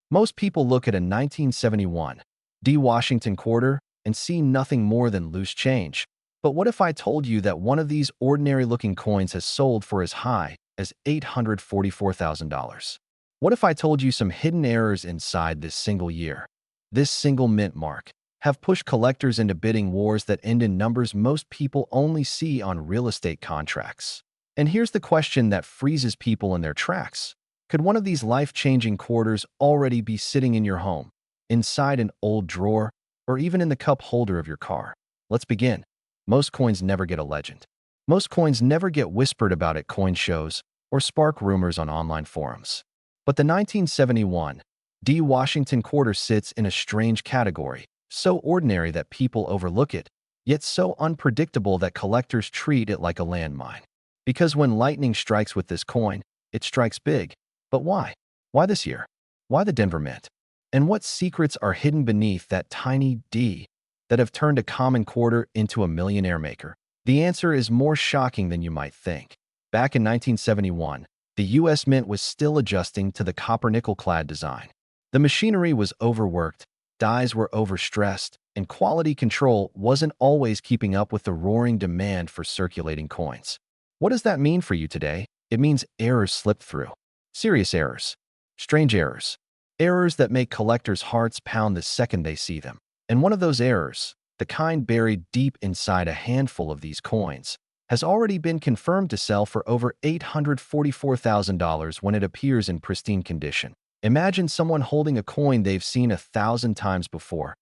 Most people look at a 1971 D Washington quarter and see nothing more than loose change. But what if I told you that one of these ordinary-looking coins has sold for as high as $844,000? What if I told you some hidden errors inside this single year, this single mint mark, have pushed collectors into bidding wars that end in numbers most people only see on real estate contracts? And here's the question that freezes people in their tracks. Could one of these life-changing quarters already be sitting in your home, inside an old drawer, or even in the cup holder of your car? Let's begin. Most coins never get a legend. Most coins never get whispered about at coin shows or spark rumors on online forums. But the 1971 D Washington quarter sits in a strange category, so ordinary that people overlook it, yet so unpredictable that collectors treat it like a landmine. Because when lightning strikes with this coin, it strikes big. But why? Why this year? Why the Denver Mint? And what secrets are hidden beneath that tiny D that have turned a common quarter into a millionaire maker? The answer is more shocking than you might think. Back in 1971, the U.S. Mint was still adjusting to the copper-nickel-clad design. The machinery was overworked, dies were overstressed, and quality control wasn't always keeping up with the roaring demand for circulating coins. What does that mean for you today? It means errors slip through. Serious errors. Strange errors. Errors that make collectors' hearts pound the second they see them. And one of those errors, the kind buried deep inside a handful of these coins, has already been confirmed to sell for over $844,000 when it appears in pristine condition. Imagine someone holding a coin they've seen 1,000 times before,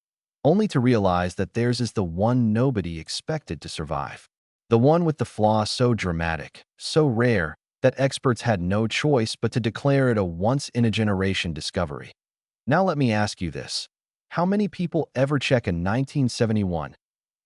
only to realize that theirs is the one nobody expected to survive. The one with the flaw so dramatic, so rare, that experts had no choice but to declare it a once-in-a-generation discovery. Now let me ask you this. How many people ever check a 1971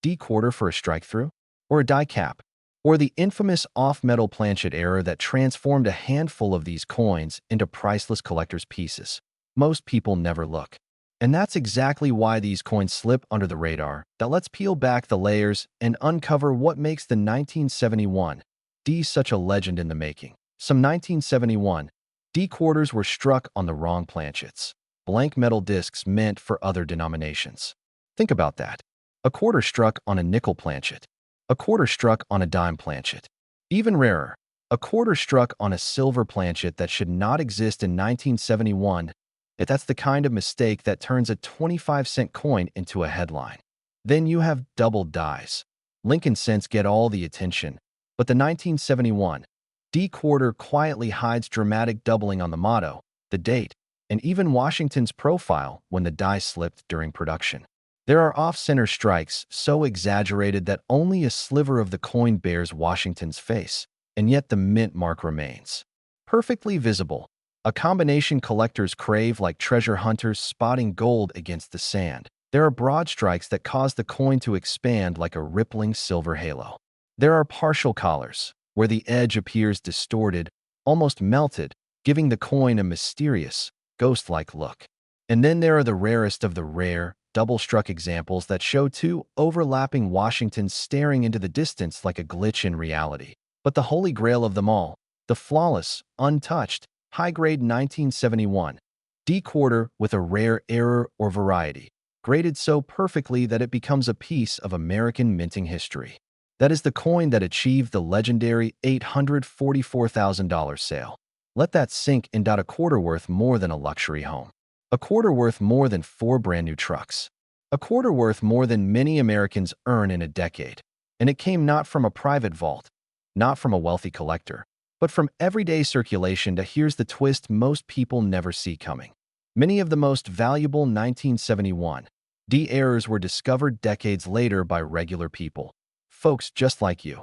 D quarter for a strike-through? Or a die cap? Or the infamous off-metal planchet error that transformed a handful of these coins into priceless collector's pieces? Most people never look. And that's exactly why these coins slip under the radar. Now let's peel back the layers and uncover what makes the 1971 D such a legend in the making. Some 1971 D quarters were struck on the wrong planchets, blank metal discs meant for other denominations. Think about that. A quarter struck on a nickel planchet. A quarter struck on a dime planchet. Even rarer, a quarter struck on a silver planchet that should not exist in 1971. That's the kind of mistake that turns a 25-cent coin into a headline. Then you have doubled dies. Lincoln cents get all the attention, but the 1971 D quarter quietly hides dramatic doubling on the motto, the date, and even Washington's profile when the die slipped during production. There are off-center strikes so exaggerated that only a sliver of the coin bears Washington's face, and yet the mint mark remains perfectly visible, a combination collectors crave like treasure hunters spotting gold against the sand. There are broad strikes that cause the coin to expand like a rippling silver halo. There are partial collars, where the edge appears distorted, almost melted, giving the coin a mysterious, ghost-like look. And then there are the rarest of the rare, double-struck examples that show two overlapping Washingtons staring into the distance like a glitch in reality. But the holy grail of them all, the flawless, untouched, high-grade 1971 D quarter with a rare error or variety, graded so perfectly that it becomes a piece of American minting history. That is the coin that achieved the legendary $844,000 sale. Let that sink in. A quarter worth more than a luxury home. A quarter worth more than 4 brand new trucks. A quarter worth more than many Americans earn in a decade. And it came not from a private vault, not from a wealthy collector, but from everyday circulation. Here's the twist most people never see coming. Many of the most valuable 1971 D errors were discovered decades later by regular people, folks just like you,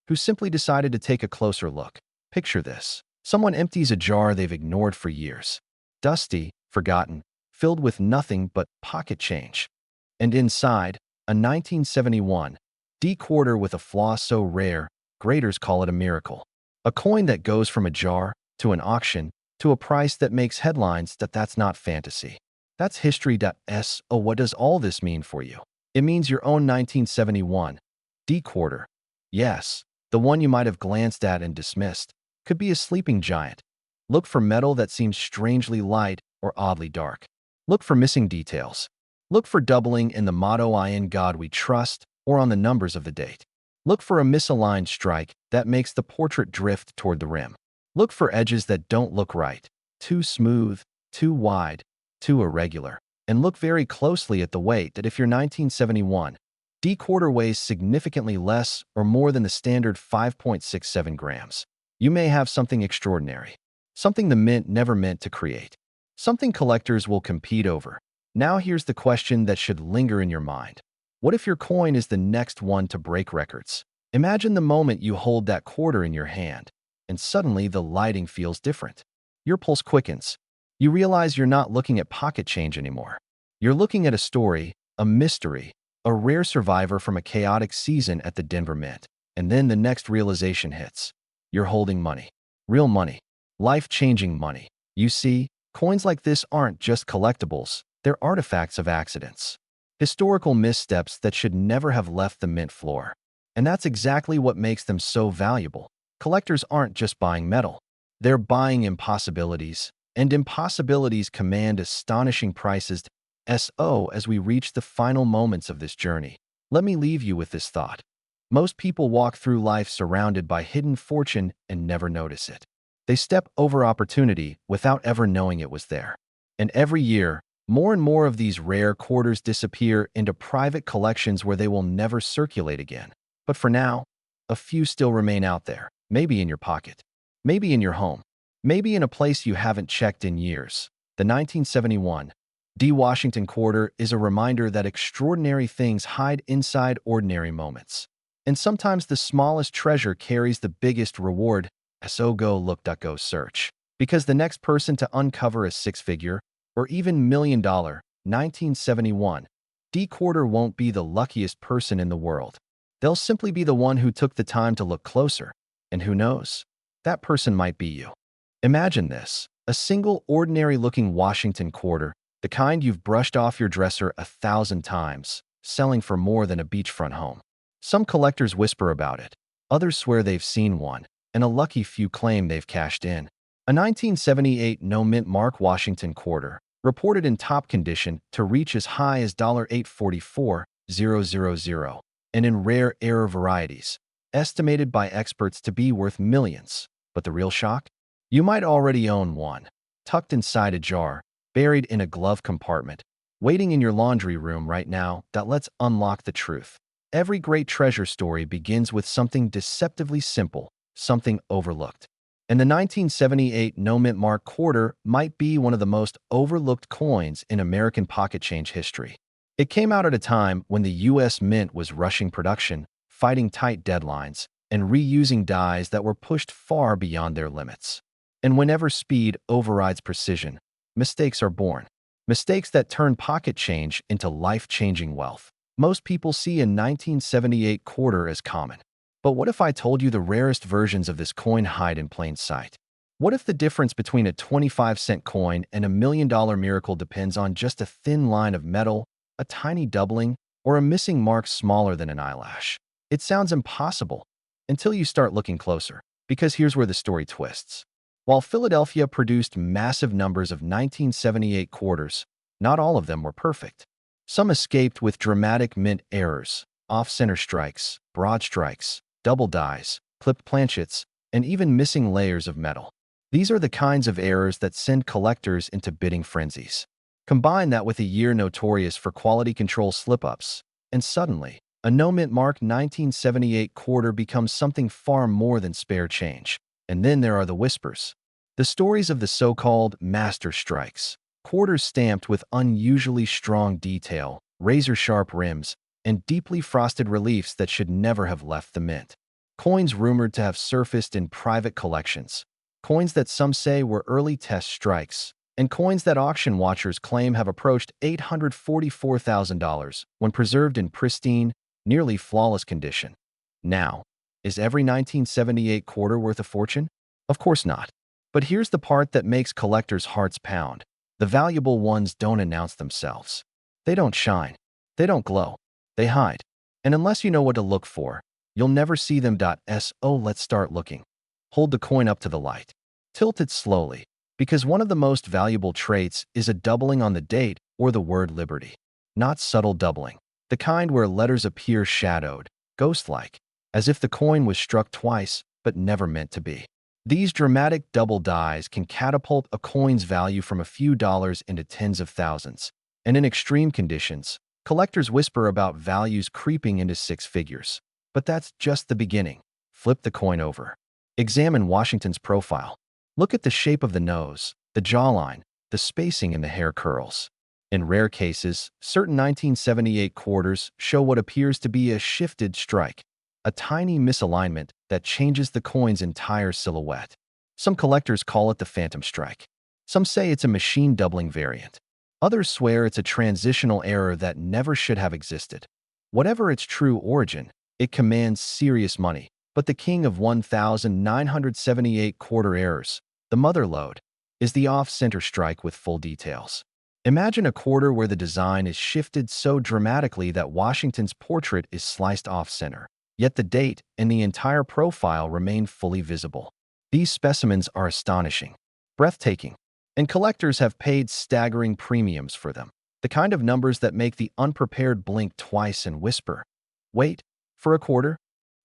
who simply decided to take a closer look. Picture this. Someone empties a jar they've ignored for years. Dusty, forgotten, filled with nothing but pocket change. And inside, a 1971 D quarter with a flaw so rare, graders call it a miracle. A coin that goes from a jar to an auction to a price that makes headlines. That's not fantasy. That's history. So what does all this mean for you? It means your own 1971 D quarter. Yes, the one you might have glanced at and dismissed, could be a sleeping giant. Look for metal that seems strangely light or oddly dark. Look for missing details. Look for doubling in the motto "I in God we trust" or on the numbers of the date. Look for a misaligned strike that makes the portrait drift toward the rim. Look for edges that don't look right, too smooth, too wide, too irregular. And look very closely at the weight. That if your 1971 D quarter weighs significantly less or more than the standard 5.67 grams, you may have something extraordinary, something the mint never meant to create, something collectors will compete over. Now here's the question that should linger in your mind. What if your coin is the next one to break records? Imagine the moment you hold that quarter in your hand, and suddenly the lighting feels different. Your pulse quickens. You realize you're not looking at pocket change anymore. You're looking at a story, a mystery, a rare survivor from a chaotic season at the Denver Mint. And then the next realization hits. You're holding money. Real money. Life-changing money. You see, coins like this aren't just collectibles, they're artifacts of accidents. Historical missteps that should never have left the mint floor. And that's exactly what makes them so valuable. Collectors aren't just buying metal. They're buying impossibilities, and impossibilities command astonishing prices. As we reach the final moments of this journey, let me leave you with this thought. Most people walk through life surrounded by hidden fortune and never notice it. They step over opportunity without ever knowing it was there. And every year, more and more of these rare quarters disappear into private collections where they will never circulate again. But for now, a few still remain out there, maybe in your pocket, maybe in your home, maybe in a place you haven't checked in years. The 1971 D. Washington quarter is a reminder that extraordinary things hide inside ordinary moments. And sometimes the smallest treasure carries the biggest reward. So go look, go search. Because the next person to uncover a six-figure or even million-dollar 1971 D quarter won't be the luckiest person in the world. They'll simply be the one who took the time to look closer. And who knows? That person might be you. Imagine this: a single ordinary-looking Washington quarter, the kind you've brushed off your dresser 1,000 times, selling for more than a beachfront home. Some collectors whisper about it, others swear they've seen one, and a lucky few claim they've cashed in. A 1978 no-mint mark Washington quarter, reported in top condition to reach as high as $844,000, and in rare air varieties, estimated by experts to be worth millions. But the real shock? You might already own one, tucked inside a jar, buried in a glove compartment, waiting in your laundry room right now. Let's unlock the truth. Every great treasure story begins with something deceptively simple, something overlooked. And the 1978 no-mint mark quarter might be one of the most overlooked coins in American pocket change history. It came out at a time when the U.S. Mint was rushing production, fighting tight deadlines, and reusing dies that were pushed far beyond their limits. And whenever speed overrides precision, mistakes are born. Mistakes that turn pocket change into life-changing wealth. Most people see a 1978 quarter as common. But what if I told you the rarest versions of this coin hide in plain sight? What if the difference between a 25-cent coin and $1 million miracle depends on just a thin line of metal, a tiny doubling, or a missing mark smaller than an eyelash? It sounds impossible until you start looking closer. Because here's where the story twists. While Philadelphia produced massive numbers of 1978 quarters, not all of them were perfect. Some escaped with dramatic mint errors, off-center strikes, broad strikes, double dies, clipped planchets, and even missing layers of metal. These are the kinds of errors that send collectors into bidding frenzies. Combine that with a year notorious for quality control slip-ups, and suddenly, a no-mint mark 1978 quarter becomes something far more than spare change. And then there are the whispers. The stories of the so-called master strikes. Quarters stamped with unusually strong detail, razor-sharp rims, and deeply frosted reliefs that should never have left the mint. Coins rumored to have surfaced in private collections. Coins that some say were early test strikes. And coins that auction watchers claim have approached $844,000 when preserved in pristine, nearly flawless condition. Now, is every 1978 quarter worth a fortune? Of course not. But here's the part that makes collectors' hearts pound. The valuable ones don't announce themselves. They don't shine. They don't glow. They hide. And unless you know what to look for, you'll never see them. So let's start looking. Hold the coin up to the light. Tilt it slowly. Because one of the most valuable traits is a doubling on the date or the word liberty. Not subtle doubling, the kind where letters appear shadowed, ghost-like, as if the coin was struck twice but never meant to be. These dramatic double dies can catapult a coin's value from a few dollars into tens of thousands. And in extreme conditions, collectors whisper about values creeping into six figures. But that's just the beginning. Flip the coin over. Examine Washington's profile. Look at the shape of the nose, the jawline, the spacing in the hair curls. In rare cases, certain 1978 quarters show what appears to be a shifted strike, a tiny misalignment that changes the coin's entire silhouette. Some collectors call it the phantom strike. Some say it's a machine doubling variant. Others swear it's a transitional error that never should have existed. Whatever its true origin, it commands serious money. But the king of 1978 quarter errors, the mother lode, is the off-center strike with full details. Imagine a quarter where the design is shifted so dramatically that Washington's portrait is sliced off-center, yet the date and the entire profile remain fully visible. These specimens are astonishing, breathtaking, and collectors have paid staggering premiums for them. The kind of numbers that make the unprepared blink twice and whisper, "Wait, for a quarter?"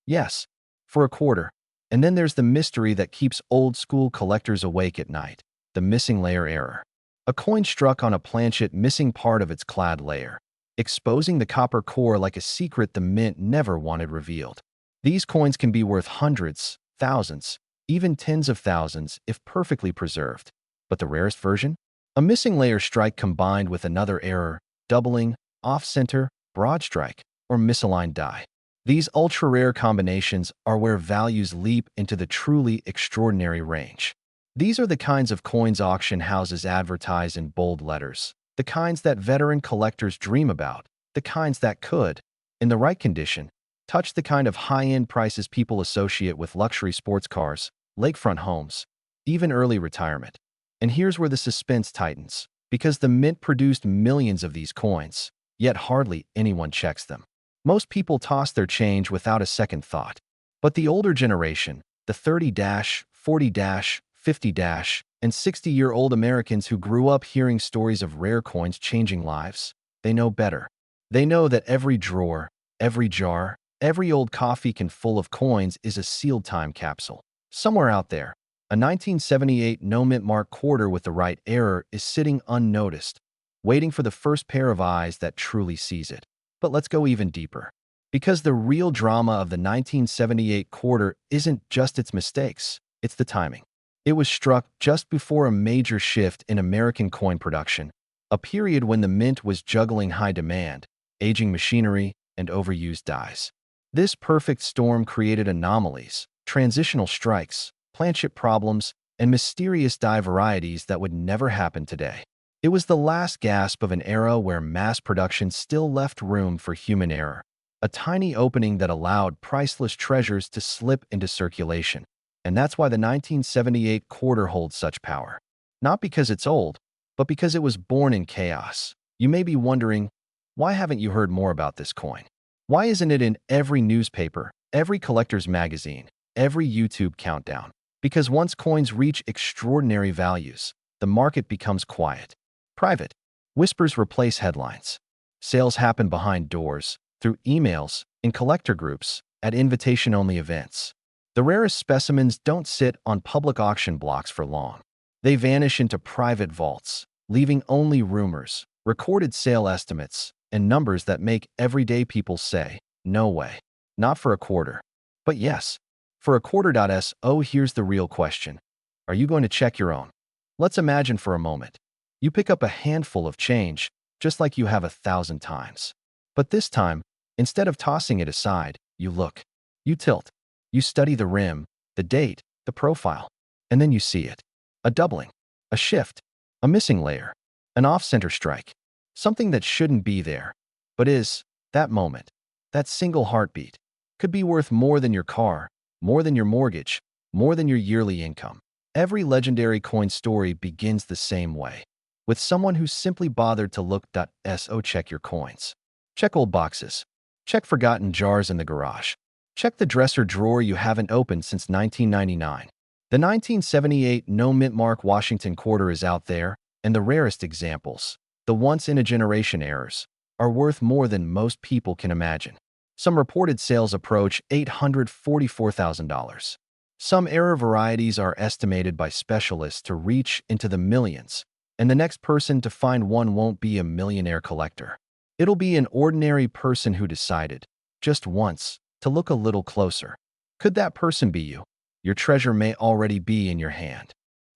Yes, for a quarter. And then there's the mystery that keeps old-school collectors awake at night, the missing layer error. A coin struck on a planchet missing part of its clad layer, exposing the copper core like a secret the mint never wanted revealed. These coins can be worth hundreds, thousands, even tens of thousands if perfectly preserved. But the rarest version? A missing layer strike combined with another error, doubling, off-center, broad strike, or misaligned die. These ultra-rare combinations are where values leap into the truly extraordinary range. These are the kinds of coins auction houses advertise in bold letters, the kinds that veteran collectors dream about, the kinds that could, in the right condition, touch the kind of high-end prices people associate with luxury sports cars, lakefront homes, even early retirement. And here's where the suspense tightens, because the mint produced millions of these coins, yet hardly anyone checks them. Most people toss their change without a second thought. But the older generation, the 30-, 40-, 50-, and 60-year-old Americans who grew up hearing stories of rare coins changing lives, they know better. They know that every drawer, every jar, every old coffee can full of coins is a sealed time capsule. Somewhere out there, a 1978 no-mint mark quarter with the right error is sitting unnoticed, waiting for the first pair of eyes that truly sees it. But let's go even deeper. Because the real drama of the 1978 quarter isn't just its mistakes, it's the timing. It was struck just before a major shift in American coin production, a period when the mint was juggling high demand, aging machinery, and overused dies. This perfect storm created anomalies, transitional strikes, planchet problems, and mysterious die varieties that would never happen today. It was the last gasp of an era where mass production still left room for human error, a tiny opening that allowed priceless treasures to slip into circulation. And that's why the 1978 quarter holds such power. Not because it's old, but because it was born in chaos. You may be wondering, why haven't you heard more about this coin? Why isn't it in every newspaper, every collector's magazine, every YouTube countdown? Because once coins reach extraordinary values, the market becomes quiet. Private. Whispers replace headlines. Sales happen behind doors, through emails, in collector groups, at invitation-only events. The rarest specimens don't sit on public auction blocks for long. They vanish into private vaults, leaving only rumors, recorded sale estimates, and numbers that make everyday people say, "No way." Not for a quarter. But yes, for a quarter.so, here's the real question. Are you going to check your own? Let's imagine for a moment. You pick up a handful of change, just like you have 1,000 times. But this time, instead of tossing it aside, you look. You tilt. You study the rim, the date, the profile, and then you see it. A doubling, a shift, a missing layer, an off-center strike. Something that shouldn't be there, but is, that moment, that single heartbeat, could be worth more than your car, more than your mortgage, more than your yearly income. Every legendary coin story begins the same way, with someone who simply bothered to look.so. Check your coins. Check old boxes. Check forgotten jars in the garage. Check the dresser drawer you haven't opened since 1999. The 1978 no mint mark Washington quarter is out there, and the rarest examples, the once-in-a-generation errors, are worth more than most people can imagine. Some reported sales approach $844,000. Some error varieties are estimated by specialists to reach into the millions, and the next person to find one won't be a millionaire collector. It'll be an ordinary person who decided, just once, to look a little closer. Could that person be you? Your treasure may already be in your hand.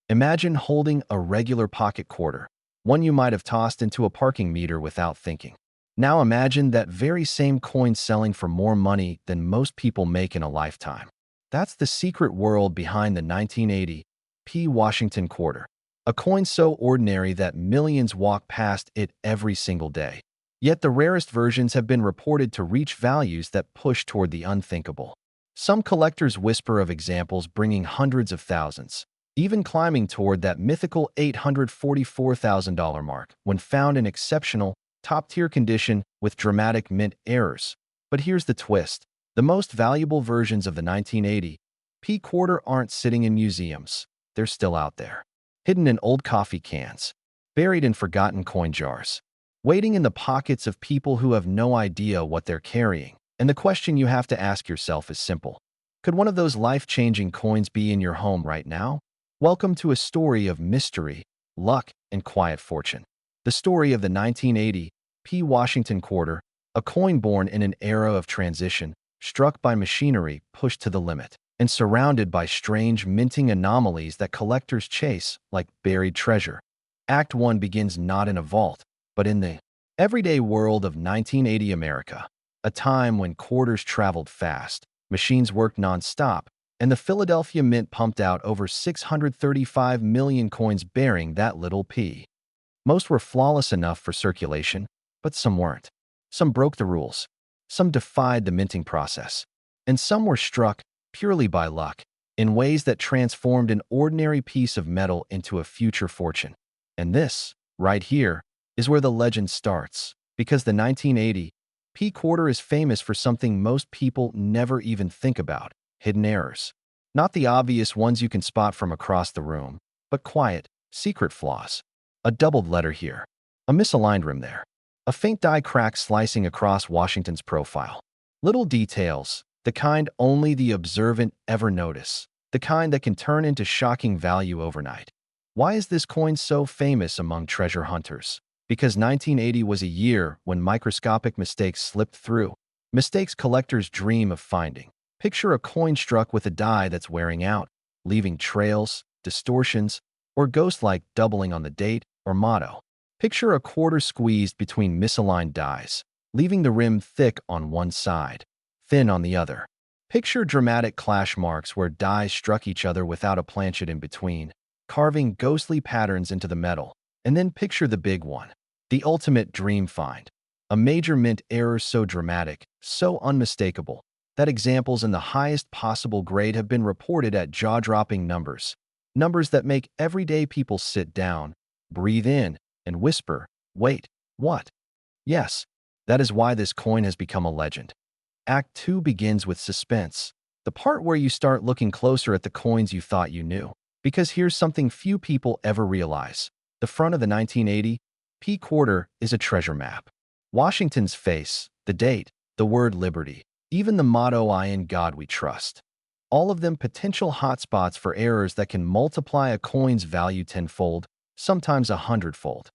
Imagine holding a regular pocket quarter, one you might have tossed into a parking meter without thinking. Now imagine that very same coin selling for more money than most people make in a lifetime. That's the secret world behind the 1980 P. Washington quarter, a coin so ordinary that millions walk past it every single day. Yet the rarest versions have been reported to reach values that push toward the unthinkable. Some collectors whisper of examples bringing hundreds of thousands, even climbing toward that mythical $844,000 mark when found in exceptional, top-tier condition with dramatic mint errors. But here's the twist. The most valuable versions of the 1980 P quarter aren't sitting in museums. They're still out there, hidden in old coffee cans, buried in forgotten coin jars, waiting in the pockets of people who have no idea what they're carrying. And the question you have to ask yourself is simple. Could one of those life-changing coins be in your home right now? Welcome to a story of mystery, luck, and quiet fortune. The story of the 1980 P. Washington quarter, a coin born in an era of transition, struck by machinery pushed to the limit, and surrounded by strange minting anomalies that collectors chase like buried treasure. Act 1 begins not in a vault, but in the everyday world of 1980 America. A time when quarters traveled fast, machines worked non-stop, and the Philadelphia Mint pumped out over 635 million coins bearing that little P. Most were flawless enough for circulation, but some weren't. Some broke the rules. Some defied the minting process. And some were struck, purely by luck, in ways that transformed an ordinary piece of metal into a future fortune. And this, right here, is where the legend starts, because the 1980 P quarter is famous for something most people never even think about: hidden errors. Not the obvious ones you can spot from across the room, but quiet, secret flaws. A doubled letter here, a misaligned rim there, a faint die crack slicing across Washington's profile. Little details, the kind only the observant ever notice, the kind that can turn into shocking value overnight. Why is this coin so famous among treasure hunters? Because 1980 was a year when microscopic mistakes slipped through, mistakes collectors dream of finding. Picture a coin struck with a die that's wearing out, leaving trails, distortions, or ghost-like doubling on the date or motto. Picture a quarter squeezed between misaligned dies, leaving the rim thick on one side, thin on the other. Picture dramatic clash marks where dies struck each other without a planchet in between, carving ghostly patterns into the metal. And then picture the big one, the ultimate dream find. A major mint error so dramatic, so unmistakable, that examples in the highest possible grade have been reported at jaw-dropping numbers. Numbers that make everyday people sit down, breathe in, and whisper, "Wait, what?" Yes, that is why this coin has become a legend. Act 2 begins with suspense, the part where you start looking closer at the coins you thought you knew. Because here's something few people ever realize. The front of the 1980 P quarter is a treasure map. Washington's face, the date, the word liberty, even the motto "I in God we trust." All of them potential hotspots for errors that can multiply a coin's value tenfold, sometimes 100-fold.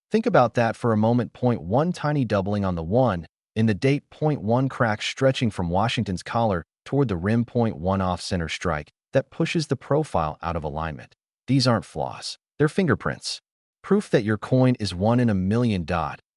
Think about that for a moment. Point 1 tiny doubling on the 1, in the date. Point 1 crack stretching from Washington's collar toward the rim. Point 1 off-center strike that pushes the profile out of alignment. These aren't flaws, they're fingerprints. Proof that your coin is 1 in a million.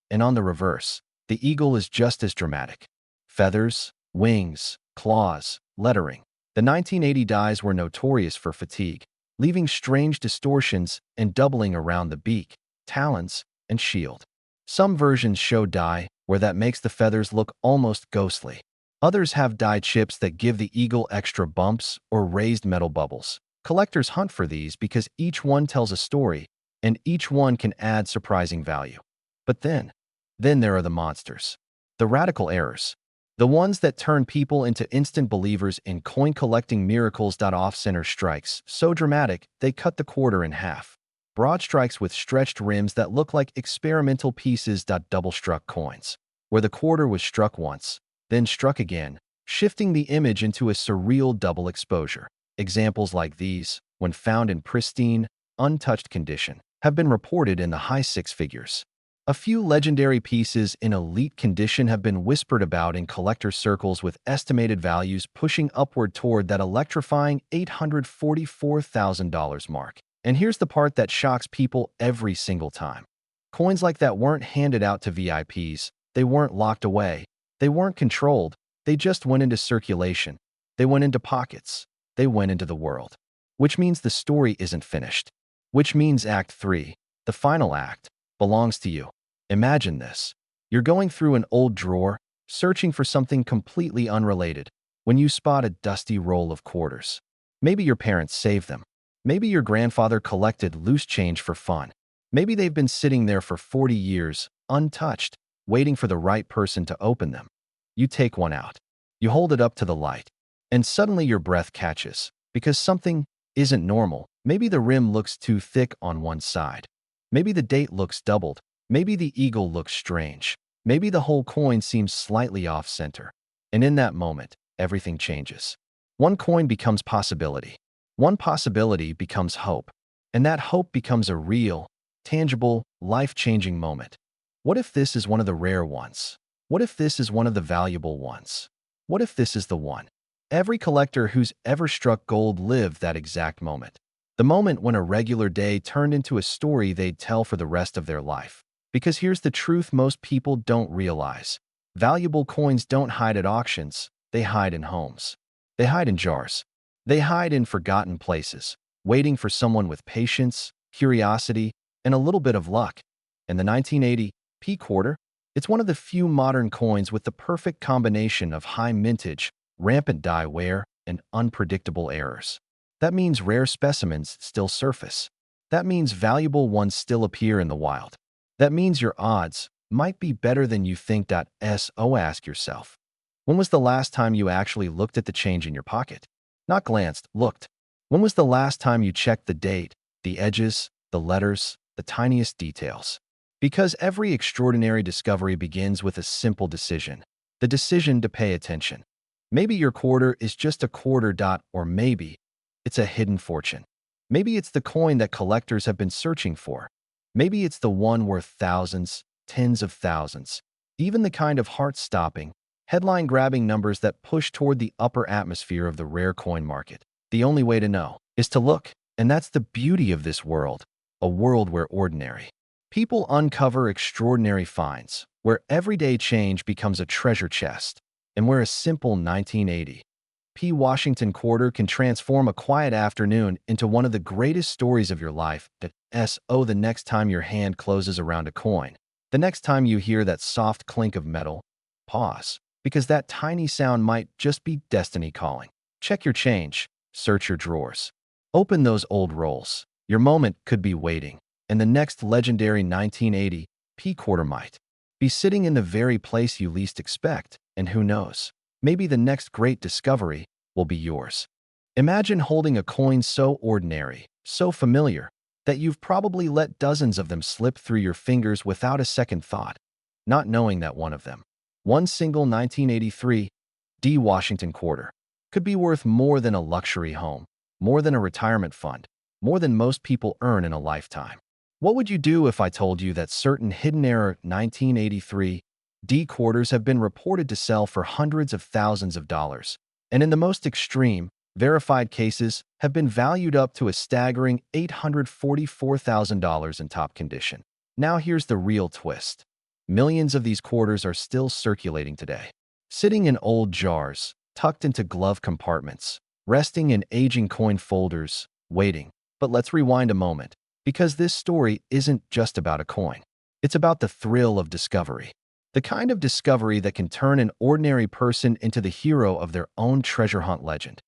And on the reverse, the eagle is just as dramatic. Feathers, wings, claws, lettering. The 1980 dies were notorious for fatigue, leaving strange distortions and doubling around the beak, talons, and shield. Some versions show die where that makes the feathers look almost ghostly. Others have die chips that give the eagle extra bumps or raised metal bubbles. Collectors hunt for these because each one tells a story, and each one can add surprising value. But then there are the monsters, the radical errors, The ones that turn people into instant believers in coin-collecting miracles. Off-center strikes, so dramatic, they cut the quarter in half. Broad strikes with stretched rims that look like experimental pieces. Double-struck coins, where the quarter was struck once, then struck again, shifting the image into a surreal double exposure. Examples like these, when found in pristine, untouched condition, have been reported in the high six figures. A few legendary pieces in elite condition have been whispered about in collector circles, with estimated values pushing upward toward that electrifying $844,000 mark. And here's the part that shocks people every single time. Coins like that weren't handed out to VIPs, they weren't locked away, they weren't controlled, they just went into circulation, they went into pockets, they went into the world. Which means the story isn't finished. Which means Act 3, the final act, belongs to you. Imagine this. You're going through an old drawer, searching for something completely unrelated, when you spot a dusty roll of quarters. Maybe your parents saved them. Maybe your grandfather collected loose change for fun. Maybe they've been sitting there for 40 years, untouched, waiting for the right person to open them. You take one out. You hold it up to the light. And suddenly your breath catches, because something isn't normal. Maybe the rim looks too thick on one side. Maybe the date looks doubled. Maybe the eagle looks strange. Maybe the whole coin seems slightly off-center. And in that moment, everything changes. One coin becomes possibility. One possibility becomes hope. And that hope becomes a real, tangible, life-changing moment. What if this is one of the rare ones? What if this is one of the valuable ones? What if this is the one? Every collector who's ever struck gold lived that exact moment. The moment when a regular day turned into a story they'd tell for the rest of their life. Because here's the truth most people don't realize. Valuable coins don't hide at auctions, they hide in homes. They hide in jars. They hide in forgotten places, waiting for someone with patience, curiosity, and a little bit of luck. And the 1980 P quarter? It's one of the few modern coins with the perfect combination of high mintage, rampant die wear, and unpredictable errors. That means rare specimens still surface. That means valuable ones still appear in the wild. That means your odds might be better than you think. So ask yourself, when was the last time you actually looked at the change in your pocket? Not glanced, looked. When was the last time you checked the date, the edges, the letters, the tiniest details? Because every extraordinary discovery begins with a simple decision. The decision to pay attention. Maybe your quarter is just a quarter. Or maybe it's a hidden fortune. Maybe it's the coin that collectors have been searching for. Maybe it's the one worth thousands, tens of thousands, even the kind of heart-stopping, headline-grabbing numbers that push toward the upper atmosphere of the rare coin market. The only way to know is to look, and that's the beauty of this world, a world where ordinary people uncover extraordinary finds, where everyday change becomes a treasure chest, and where a simple 1980 P Washington quarter can transform a quiet afternoon into one of the greatest stories of your life. So the next time your hand closes around a coin, the next time you hear that soft clink of metal, pause, because that tiny sound might just be destiny calling. Check your change, search your drawers, open those old rolls. Your moment could be waiting, and the next legendary 1980 P quarter might be sitting in the very place you least expect, and who knows, maybe the next great discovery will be yours. Imagine holding a coin so ordinary, so familiar, that you've probably let dozens of them slip through your fingers without a second thought, not knowing that one of them, one single 1983 D Washington quarter, could be worth more than a luxury home, more than a retirement fund, more than most people earn in a lifetime. What would you do if I told you that certain hidden error 1983 D quarters have been reported to sell for hundreds of thousands of dollars, and in the most extreme, verified cases have been valued up to a staggering $844,000 in top condition? Now here's the real twist. Millions of these quarters are still circulating today, sitting in old jars, tucked into glove compartments, resting in aging coin folders, waiting. But let's rewind a moment, because this story isn't just about a coin. It's about the thrill of discovery. The kind of discovery that can turn an ordinary person into the hero of their own treasure hunt legend.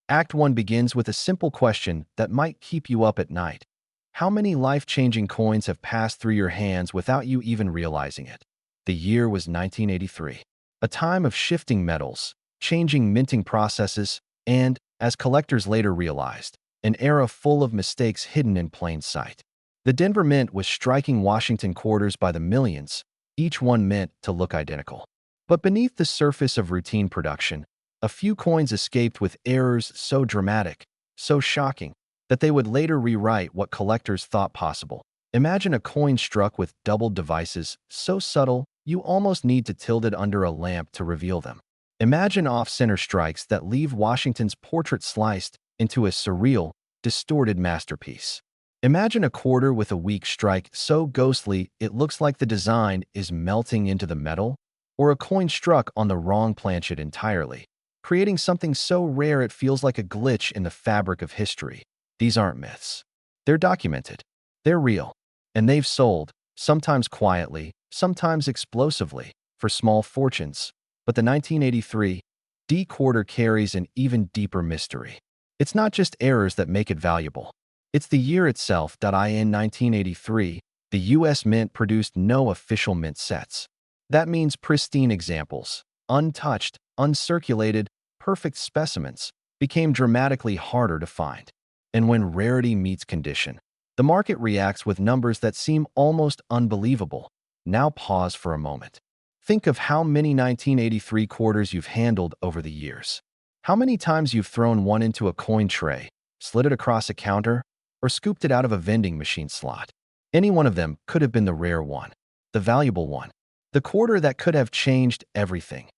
Act 1 begins with a simple question that might keep you up at night. How many life-changing coins have passed through your hands without you even realizing it? The year was 1983. a time of shifting metals, changing minting processes, and, as collectors later realized, an era full of mistakes hidden in plain sight. The Denver Mint was striking Washington quarters by the millions, each one meant to look identical. But beneath the surface of routine production, a few coins escaped with errors so dramatic, so shocking, that they would later rewrite what collectors thought possible. Imagine a coin struck with doubled devices, so subtle you almost need to tilt it under a lamp to reveal them. Imagine off-center strikes that leave Washington's portrait sliced into a surreal, distorted masterpiece. Imagine a quarter with a weak strike so ghostly it looks like the design is melting into the metal, or a coin struck on the wrong planchet entirely, creating something so rare it feels like a glitch in the fabric of history. These aren't myths. They're documented. They're real. And they've sold, sometimes quietly, sometimes explosively, for small fortunes. But the 1983 D quarter carries an even deeper mystery. It's not just errors that make it valuable. It's the year itself. In 1983, the U.S. Mint produced no official mint sets. That means pristine examples, untouched, uncirculated, perfect specimens, became dramatically harder to find. And when rarity meets condition, the market reacts with numbers that seem almost unbelievable. Now pause for a moment. Think of how many 1983 quarters you've handled over the years. How many times you've thrown one into a coin tray, slid it across a counter, or scooped it out of a vending machine slot. Any one of them could have been the rare one, the valuable one, the quarter that could have changed everything.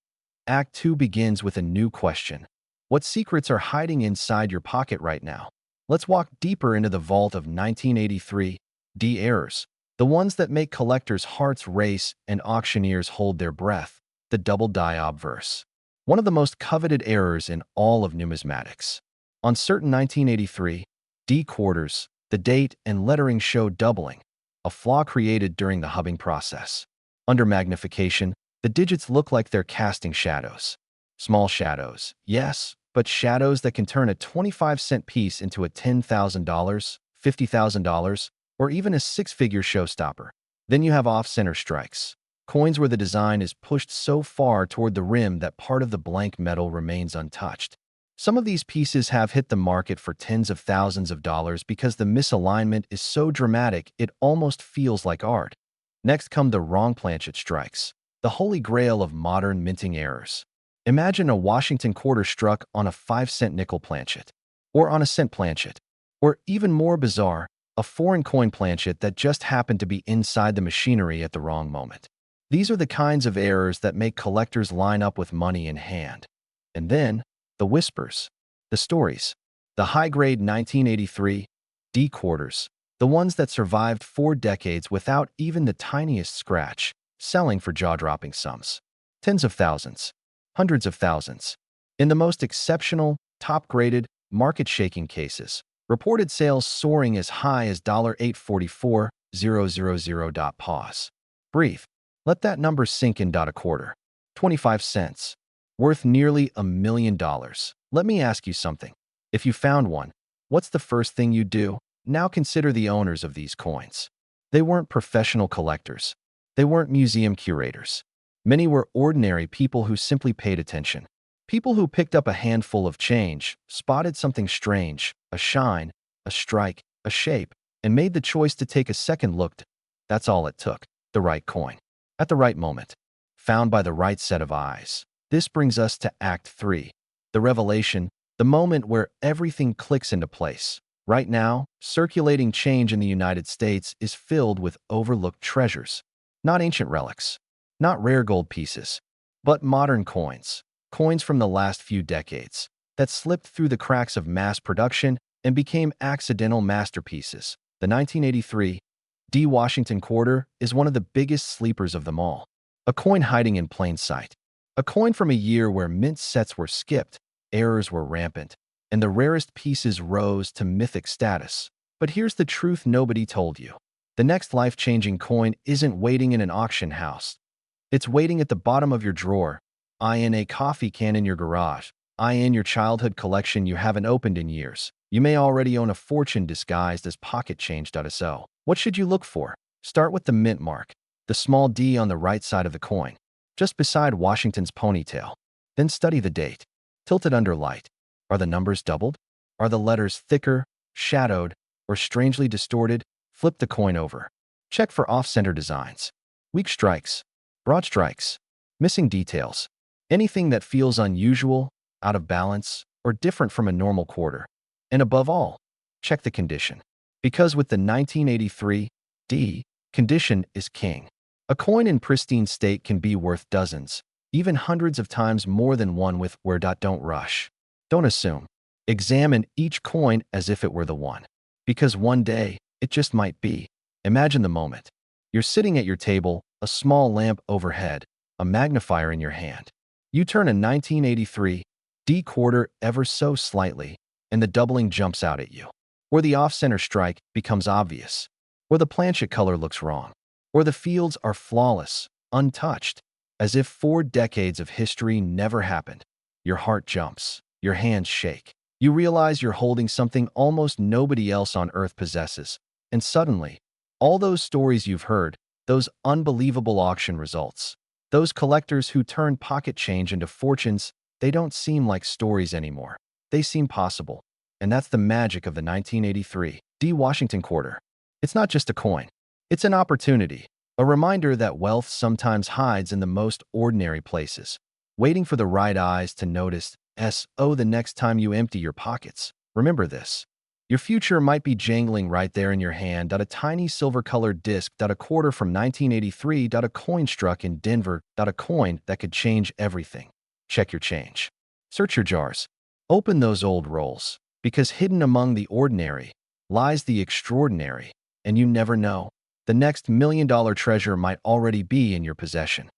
Act 2 begins with a new question. What secrets are hiding inside your pocket right now? Let's walk deeper into the vault of 1983 D errors, the ones that make collectors' hearts race and auctioneers hold their breath, the double die obverse. One of the most coveted errors in all of numismatics. On certain 1983 D quarters, the date and lettering show doubling, a flaw created during the hubbing process. Under magnification, the digits look like they're casting shadows. Small shadows, yes, but shadows that can turn a 25-cent piece into a $10,000, $50,000, or even a six-figure showstopper. Then you have off-center strikes, coins where the design is pushed so far toward the rim that part of the blank metal remains untouched. Some of these pieces have hit the market for tens of thousands of dollars because the misalignment is so dramatic it almost feels like art. Next come the wrong planchet strikes, the holy grail of modern minting errors. Imagine a Washington quarter struck on a 5-cent nickel planchet, or on a cent planchet, or even more bizarre, a foreign coin planchet that just happened to be inside the machinery at the wrong moment. These are the kinds of errors that make collectors line up with money in hand. And then, the whispers, the stories, the high-grade 1983 D quarters, the ones that survived 4 decades without even the tiniest scratch, selling for jaw-dropping sums. Tens of thousands, hundreds of thousands. In the most exceptional, top-graded, market-shaking cases, reported sales soaring as high as $844,000. Pause. Breathe. Let that number sink in. A quarter. 25 cents. Worth nearly $1 million. Let me ask you something. If you found one, what's the first thing you'd do? Now consider the owners of these coins. They weren't professional collectors. They weren't museum curators. Many were ordinary people who simply paid attention. People who picked up a handful of change, spotted something strange, a shine, a strike, a shape, and made the choice to take a second look. That's all it took. The right coin. At the right moment. Found by the right set of eyes. This brings us to Act 3, the revelation, the moment where everything clicks into place. Right now, circulating change in the United States is filled with overlooked treasures. Not ancient relics, not rare gold pieces, but modern coins. Coins from the last few decades that slipped through the cracks of mass production and became accidental masterpieces. The 1983 D Washington quarter is one of the biggest sleepers of them all. A coin hiding in plain sight. A coin from a year where mint sets were skipped, errors were rampant, and the rarest pieces rose to mythic status. But here's the truth nobody told you. The next life-changing coin isn't waiting in an auction house. It's waiting at the bottom of your drawer, in a coffee can in your garage, in your childhood collection you haven't opened in years. You may already own a fortune disguised as pocket change. So, what should you look for? Start with the mint mark, the small D on the right side of the coin. just beside Washington's ponytail. Then study the date. Tilt it under light. Are the numbers doubled? Are the letters thicker, shadowed, or strangely distorted? Flip the coin over. Check for off-center designs, weak strikes, broad strikes, missing details, anything that feels unusual, out of balance, or different from a normal quarter. And above all, check the condition. Because with the 1983 D, condition is king. A coin in pristine state can be worth dozens, even hundreds of times more than one with where. Don't rush. Don't assume. Examine each coin as if it were the one. Because one day, it just might be. Imagine the moment. You're sitting at your table, a small lamp overhead, a magnifier in your hand. You turn a 1983 D quarter ever so slightly, and the doubling jumps out at you. Or the off-center strike becomes obvious. Or the planchet color looks wrong. Or the fields are flawless, untouched, as if 4 decades of history never happened. Your heart jumps. Your hands shake. You realize you're holding something almost nobody else on earth possesses. And suddenly, all those stories you've heard, those unbelievable auction results, those collectors who turn pocket change into fortunes, they don't seem like stories anymore. They seem possible. And that's the magic of the 1983 D Washington quarter. It's not just a coin. It's an opportunity, a reminder that wealth sometimes hides in the most ordinary places, waiting for the right eyes to notice. The next time you empty your pockets, remember this. Your future might be jangling right there in your hand. A tiny silver-colored disc. A quarter from 1983. A coin struck in Denver. A coin that could change everything. Check your change. Search your jars. Open those old rolls, because hidden among the ordinary lies the extraordinary, and you never know. The next million-dollar treasure might already be in your possession.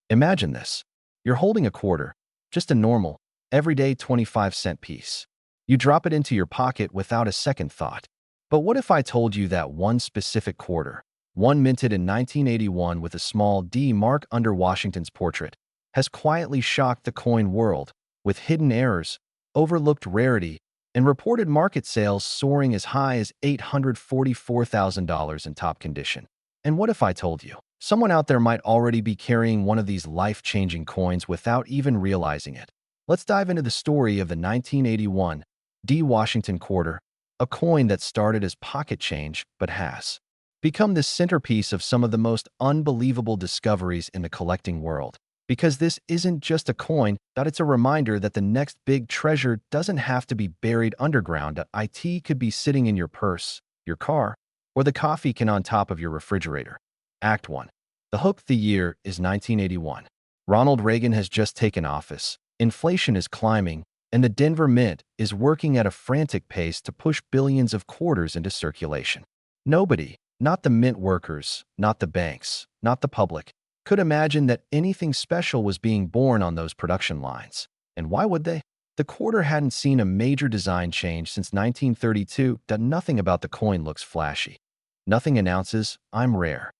Imagine this. You're holding a quarter, just a normal, everyday 25-cent piece. You drop it into your pocket without a second thought. But what if I told you that one specific quarter, one minted in 1981 with a small D mark under Washington's portrait, has quietly shocked the coin world with hidden errors, overlooked rarity, and reported market sales soaring as high as $844,000 in top condition? And what if I told you someone out there might already be carrying one of these life-changing coins without even realizing it? Let's dive into the story of the 1981 D Washington quarter, a coin that started as pocket change but has become the centerpiece of some of the most unbelievable discoveries in the collecting world. Because this isn't just a coin, it's a reminder that the next big treasure doesn't have to be buried underground. It could be sitting in your purse, your car, or the coffee can on top of your refrigerator. Act 1. The hook. The year is 1981. Ronald Reagan has just taken office. Inflation is climbing, and the Denver Mint is working at a frantic pace to push billions of quarters into circulation. Nobody, not the mint workers, not the banks, not the public, could imagine that anything special was being born on those production lines. And why would they? The quarter hadn't seen a major design change since 1932. Nothing about the coin looks flashy. Nothing announces, "I'm rare."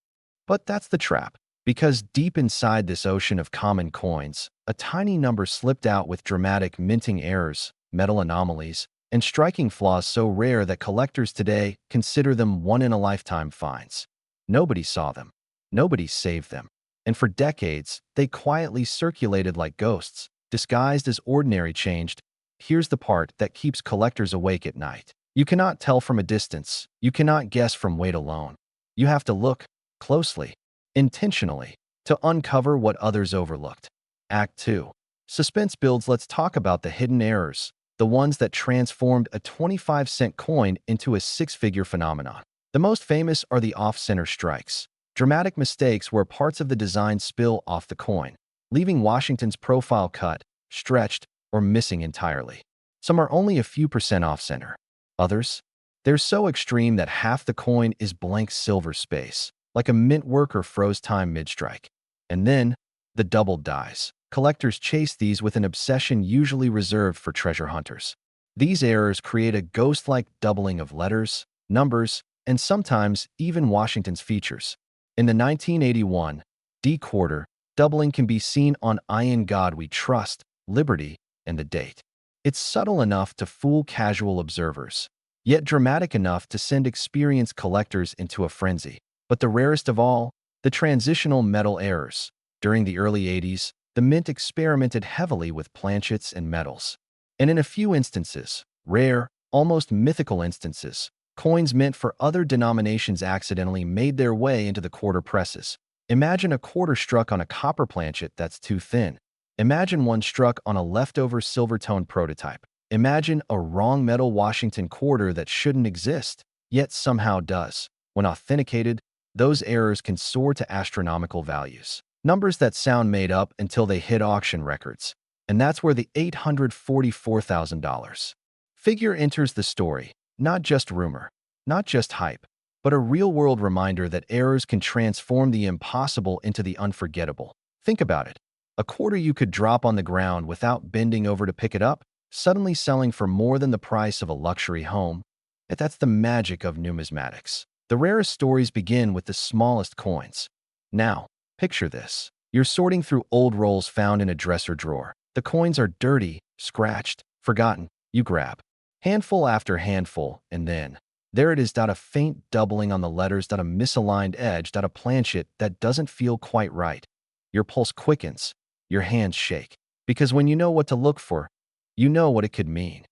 But that's the trap. Because deep inside this ocean of common coins, a tiny number slipped out with dramatic minting errors, metal anomalies, and striking flaws so rare that collectors today consider them one-in-a-lifetime finds. Nobody saw them. Nobody saved them. And for decades, they quietly circulated like ghosts, disguised as ordinary changed. Here's the part that keeps collectors awake at night. You cannot tell from a distance. You cannot guess from weight alone. You have to look closely, intentionally, to uncover what others overlooked. Act 2. Suspense builds. Let's talk about the hidden errors, the ones that transformed a 25-cent coin into a 6-figure phenomenon. The most famous are the off-center strikes, dramatic mistakes where parts of the design spill off the coin, leaving Washington's profile cut, stretched, or missing entirely. Some are only a few percent off-center. Others, they're so extreme that half the coin is blank silver space, like a mint worker froze time mid-strike. And then, the doubled dies. Collectors chase these with an obsession usually reserved for treasure hunters. These errors create a ghost-like doubling of letters, numbers, and sometimes even Washington's features. In the 1981 D quarter, doubling can be seen on "I in God We Trust," Liberty, and the date. It's subtle enough to fool casual observers, yet dramatic enough to send experienced collectors into a frenzy. But the rarest of all, the transitional metal errors, During the early 80s, the mint experimented heavily with planchets and metals. And in a few instances, rare, almost mythical instances, coins meant for other denominations accidentally made their way into the quarter presses. Imagine a quarter struck on a copper planchet that's too thin. Imagine one struck on a leftover silver-toned prototype. Imagine a wrong metal Washington quarter that shouldn't exist, yet somehow does. When authenticated, those errors can soar to astronomical values. Numbers that sound made up until they hit auction records. And that's where the $844,000 figure enters the story. Not just rumor, not just hype, but a real-world reminder that errors can transform the impossible into the unforgettable. Think about it. A quarter you could drop on the ground without bending over to pick it up, suddenly selling for more than the price of a luxury home. That's the magic of numismatics. The rarest stories begin with the smallest coins. Now, picture this. You're sorting through old rolls found in a dresser drawer. The coins are dirty, scratched, forgotten. You grab handful after handful, and then there it is, a faint doubling on the letters, a misaligned edge, a planchet that doesn't feel quite right. Your pulse quickens, your hands shake, because when you know what to look for, you know what it could mean.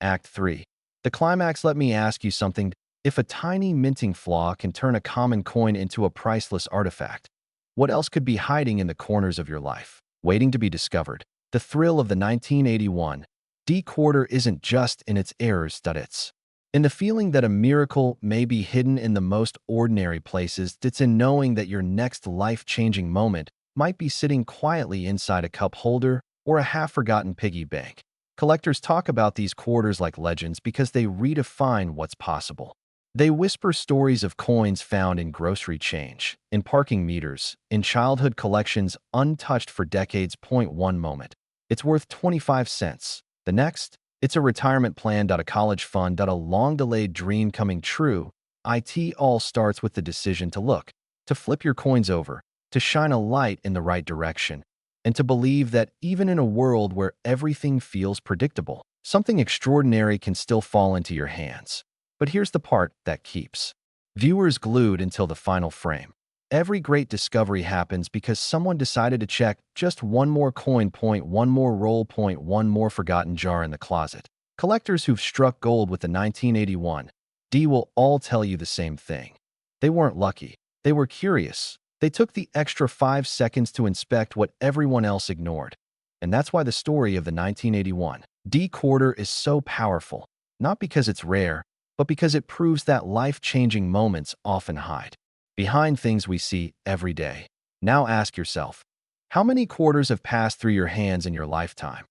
Act 3. The climax. Let me ask you something. If a tiny minting flaw can turn a common coin into a priceless artifact, what else could be hiding in the corners of your life, waiting to be discovered? The thrill of the 1981 D quarter isn't just in its errors, it's in the feeling that a miracle may be hidden in the most ordinary places. It's in knowing that your next life-changing moment might be sitting quietly inside a cup holder or a half-forgotten piggy bank. Collectors talk about these quarters like legends because they redefine what's possible. They whisper stories of coins found in grocery change, in parking meters, in childhood collections untouched for decades. One moment, it's worth 25 cents. The next, it's a retirement plan, a college fund, a long-delayed dream coming true. It all starts with the decision to look, to flip your coins over, to shine a light in the right direction, and to believe that even in a world where everything feels predictable, something extraordinary can still fall into your hands. But here's the part that keeps viewers glued until the final frame. Every great discovery happens because someone decided to check just one more coin, one more roll, one more forgotten jar in the closet. Collectors who've struck gold with the 1981 D will all tell you the same thing. They weren't lucky. They were curious. They took the extra 5 seconds to inspect what everyone else ignored. And that's why the story of the 1981 D quarter is so powerful, not because it's rare, but because it proves that life-changing moments often hide behind things we see every day. Now ask yourself, how many quarters have passed through your hands in your lifetime?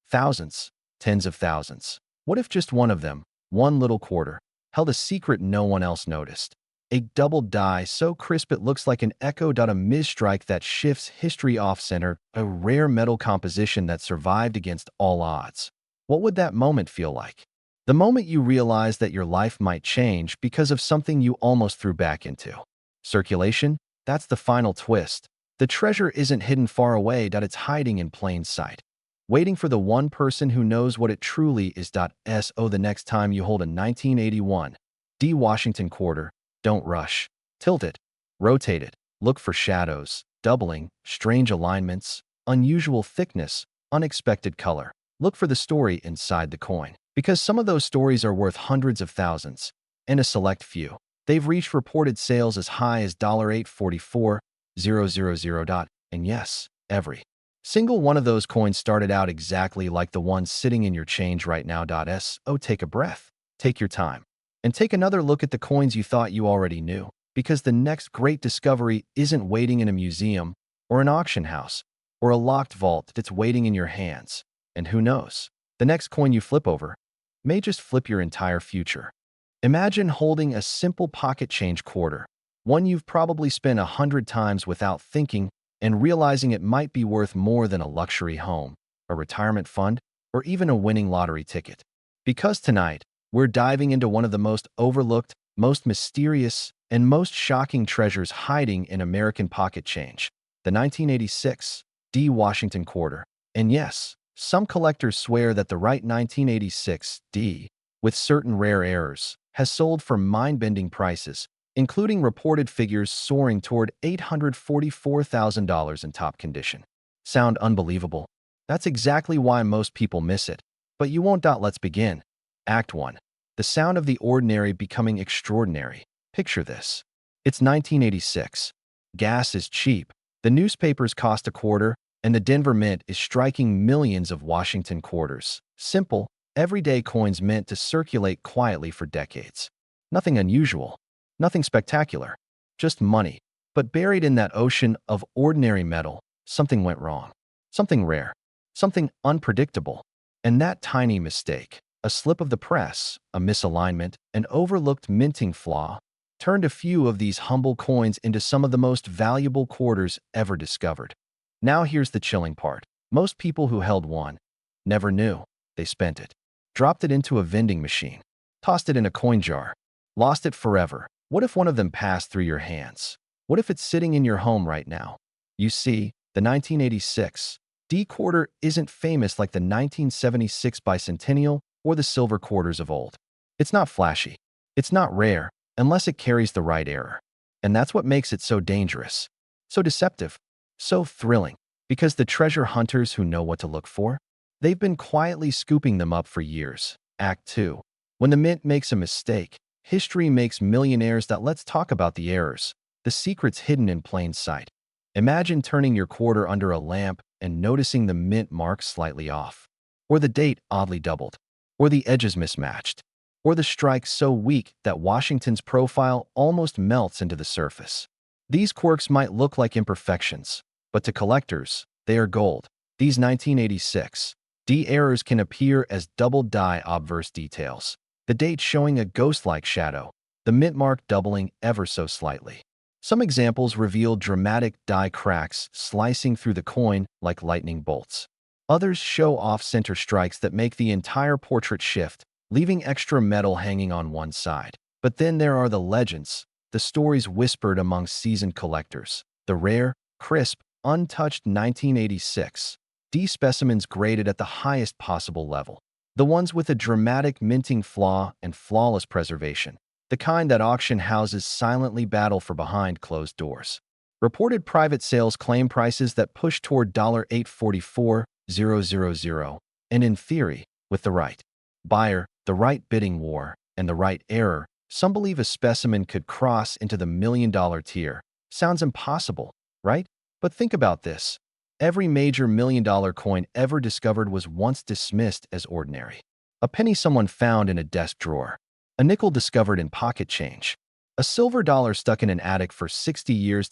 Thousands, tens of thousands. What if just one of them, one little quarter, held a secret no one else noticed? A double die so crisp it looks like an echo. A misstrike that shifts history off-center, a rare metal composition that survived against all odds. What would that moment feel like? The moment you realize that your life might change because of something you almost threw back into. Circulation? That's the final twist. The treasure isn't hidden far away. It's hiding in plain sight, waiting for the one person who knows what it truly is. So the next time you hold a 1981 D Washington quarter, don't rush. Tilt it, rotate it, look for shadows, doubling, strange alignments, unusual thickness, unexpected color. Look for the story inside the coin, because some of those stories are worth hundreds of thousands, and a select few. They've reached reported sales as high as $844,000. And yes, every single one of those coins started out exactly like the one sitting in your change right now. So take a breath, take your time, and take another look at the coins you thought you already knew, because the next great discovery isn't waiting in a museum or an auction house or a locked vault. It's waiting in your hands. And who knows, the next coin you flip over may just flip your entire future. Imagine holding a simple pocket change quarter, one you've probably spent 100 times without thinking, and realizing it might be worth more than a luxury home, a retirement fund, or even a winning lottery ticket. Because tonight, we're diving into one of the most overlooked, most mysterious, and most shocking treasures hiding in American pocket change, the 1986 D Washington quarter. And yes, some collectors swear that the right 1986 D, with certain rare errors, has sold for mind-bending prices, including reported figures soaring toward $844,000 in top condition. Sound unbelievable? That's exactly why most people miss it. But you won't. Let's begin. Act 1. The sound of the ordinary becoming extraordinary. Picture this. It's 1986. Gas is cheap. The newspapers cost a quarter, and the Denver Mint is striking millions of Washington quarters. Simple, everyday coins meant to circulate quietly for decades. Nothing unusual. Nothing spectacular. Just money. But buried in that ocean of ordinary metal, something went wrong. Something rare. Something unpredictable. And that tiny mistake, a slip of the press, a misalignment, an overlooked minting flaw, turned a few of these humble coins into some of the most valuable quarters ever discovered. Now here's the chilling part. Most people who held one never knew. They spent it, dropped it into a vending machine, tossed it in a coin jar, lost it forever. What if one of them passed through your hands? What if it's sitting in your home right now? You see, the 1986 D quarter isn't famous like the 1976 bicentennial or the silver quarters of old. It's not flashy. It's not rare, unless it carries the right error. And that's what makes it so dangerous, so deceptive, so thrilling. Because the treasure hunters who know what to look for, they've been quietly scooping them up for years. Act 2. When the mint makes a mistake, history makes millionaires. Let's talk about the errors, the secrets hidden in plain sight. Imagine turning your quarter under a lamp and noticing the mint mark slightly off, or the date oddly doubled, or the edges mismatched, or the strike so weak that Washington's profile almost melts into the surface. These quirks might look like imperfections, but to collectors, they are gold. These 1986 D errors can appear as double-die obverse details, the date showing a ghost-like shadow, the mint mark doubling ever so slightly. Some examples reveal dramatic die cracks slicing through the coin like lightning bolts. Others show off-center strikes that make the entire portrait shift, leaving extra metal hanging on one side. But then there are the legends, the stories whispered among seasoned collectors, the rare, crisp, untouched 1986 D specimens graded at the highest possible level. The ones with a dramatic minting flaw and flawless preservation. The kind that auction houses silently battle for behind closed doors. Reported private sales claim prices that push toward $844,000, and in theory, with the right buyer, the right bidding war, and the right error, some believe a specimen could cross into the million-dollar tier. Sounds impossible, right? But think about this. Every major million-dollar coin ever discovered was once dismissed as ordinary. A penny someone found in a desk drawer. A nickel discovered in pocket change. A silver dollar stuck in an attic for 60 years.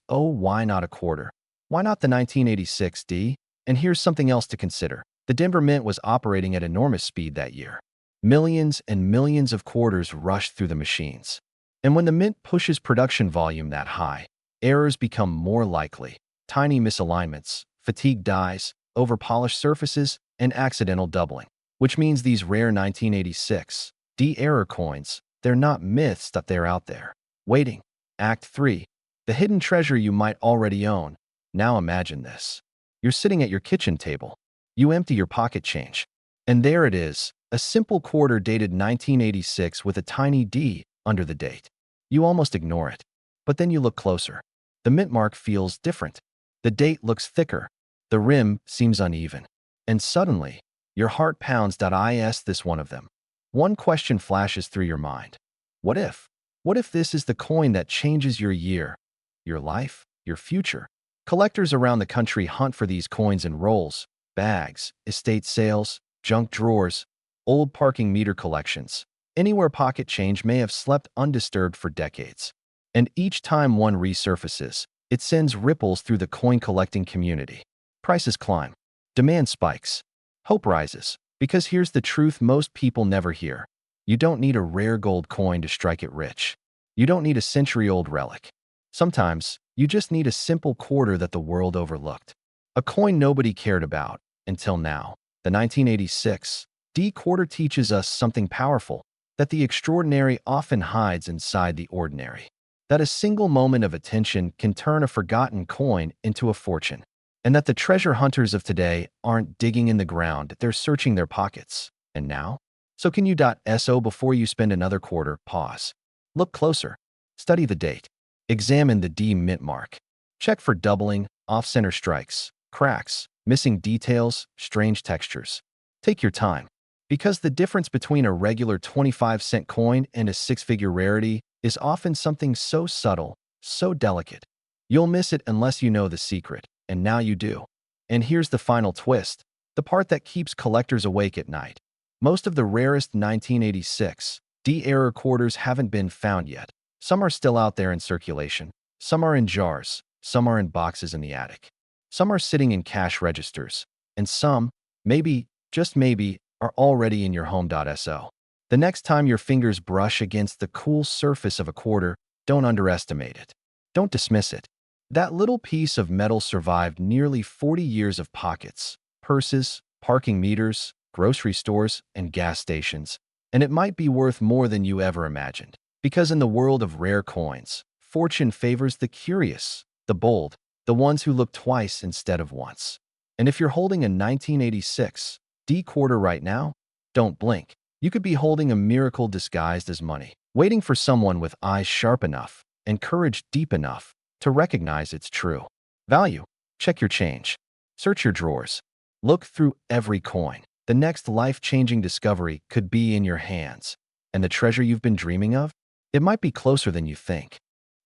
Why not a quarter? Why not the 1986 D? And here's something else to consider. The Denver Mint was operating at enormous speed that year. Millions and millions of quarters rushed through the machines. And when the Mint pushes production volume that high, errors become more likely. Tiny misalignments, fatigued dies, over-polished surfaces, and accidental doubling. Which means these rare 1986 D error coins, they're not myths, that they're out there, waiting. Act 3. The hidden treasure you might already own. Now imagine this. You're sitting at your kitchen table. You empty your pocket change. And there it is, a simple quarter dated 1986 with a tiny D under the date. You almost ignore it. But then you look closer. The mint mark feels different. The date looks thicker. The rim seems uneven. And suddenly, your heart pounds. Is this one of them? One question flashes through your mind. What if? What if this is the coin that changes your year, your life, your future? Collectors around the country hunt for these coins in rolls, bags, estate sales, junk drawers, old parking meter collections, anywhere pocket change may have slept undisturbed for decades. And each time one resurfaces, it sends ripples through the coin collecting community. Prices climb. Demand spikes. Hope rises. Because here's the truth most people never hear. You don't need a rare gold coin to strike it rich. You don't need a century-old relic. Sometimes, you just need a simple quarter that the world overlooked. A coin nobody cared about, until now. The 1986 D quarter teaches us something powerful, that the extraordinary often hides inside the ordinary. That a single moment of attention can turn a forgotten coin into a fortune. And that the treasure hunters of today aren't digging in the ground, they're searching their pockets. And now? So can you? Before you spend another quarter, pause. Look closer. Study the date. Examine the D mint mark. Check for doubling, off-center strikes, cracks, missing details, strange textures. Take your time, because the difference between a regular 25-cent coin and a six-figure rarity is often something so subtle, so delicate. You'll miss it unless you know the secret, and now you do. And here's the final twist, the part that keeps collectors awake at night. Most of the rarest 1986 D-era quarters haven't been found yet. Some are still out there in circulation. Some are in jars. Some are in boxes in the attic. Some are sitting in cash registers. And some, maybe, just maybe, are already in your home.so. The next time your fingers brush against the cool surface of a quarter, don't underestimate it. Don't dismiss it. That little piece of metal survived nearly 40 years of pockets, purses, parking meters, grocery stores, and gas stations, and it might be worth more than you ever imagined. Because in the world of rare coins, fortune favors the curious, the bold, the ones who look twice instead of once. And if you're holding a 1986 D quarter right now, don't blink. You could be holding a miracle disguised as money, waiting for someone with eyes sharp enough and courage deep enough to recognize its true value. Check your change. Search your drawers. Look through every coin. The next life-changing discovery could be in your hands. And the treasure you've been dreaming of? It might be closer than you think.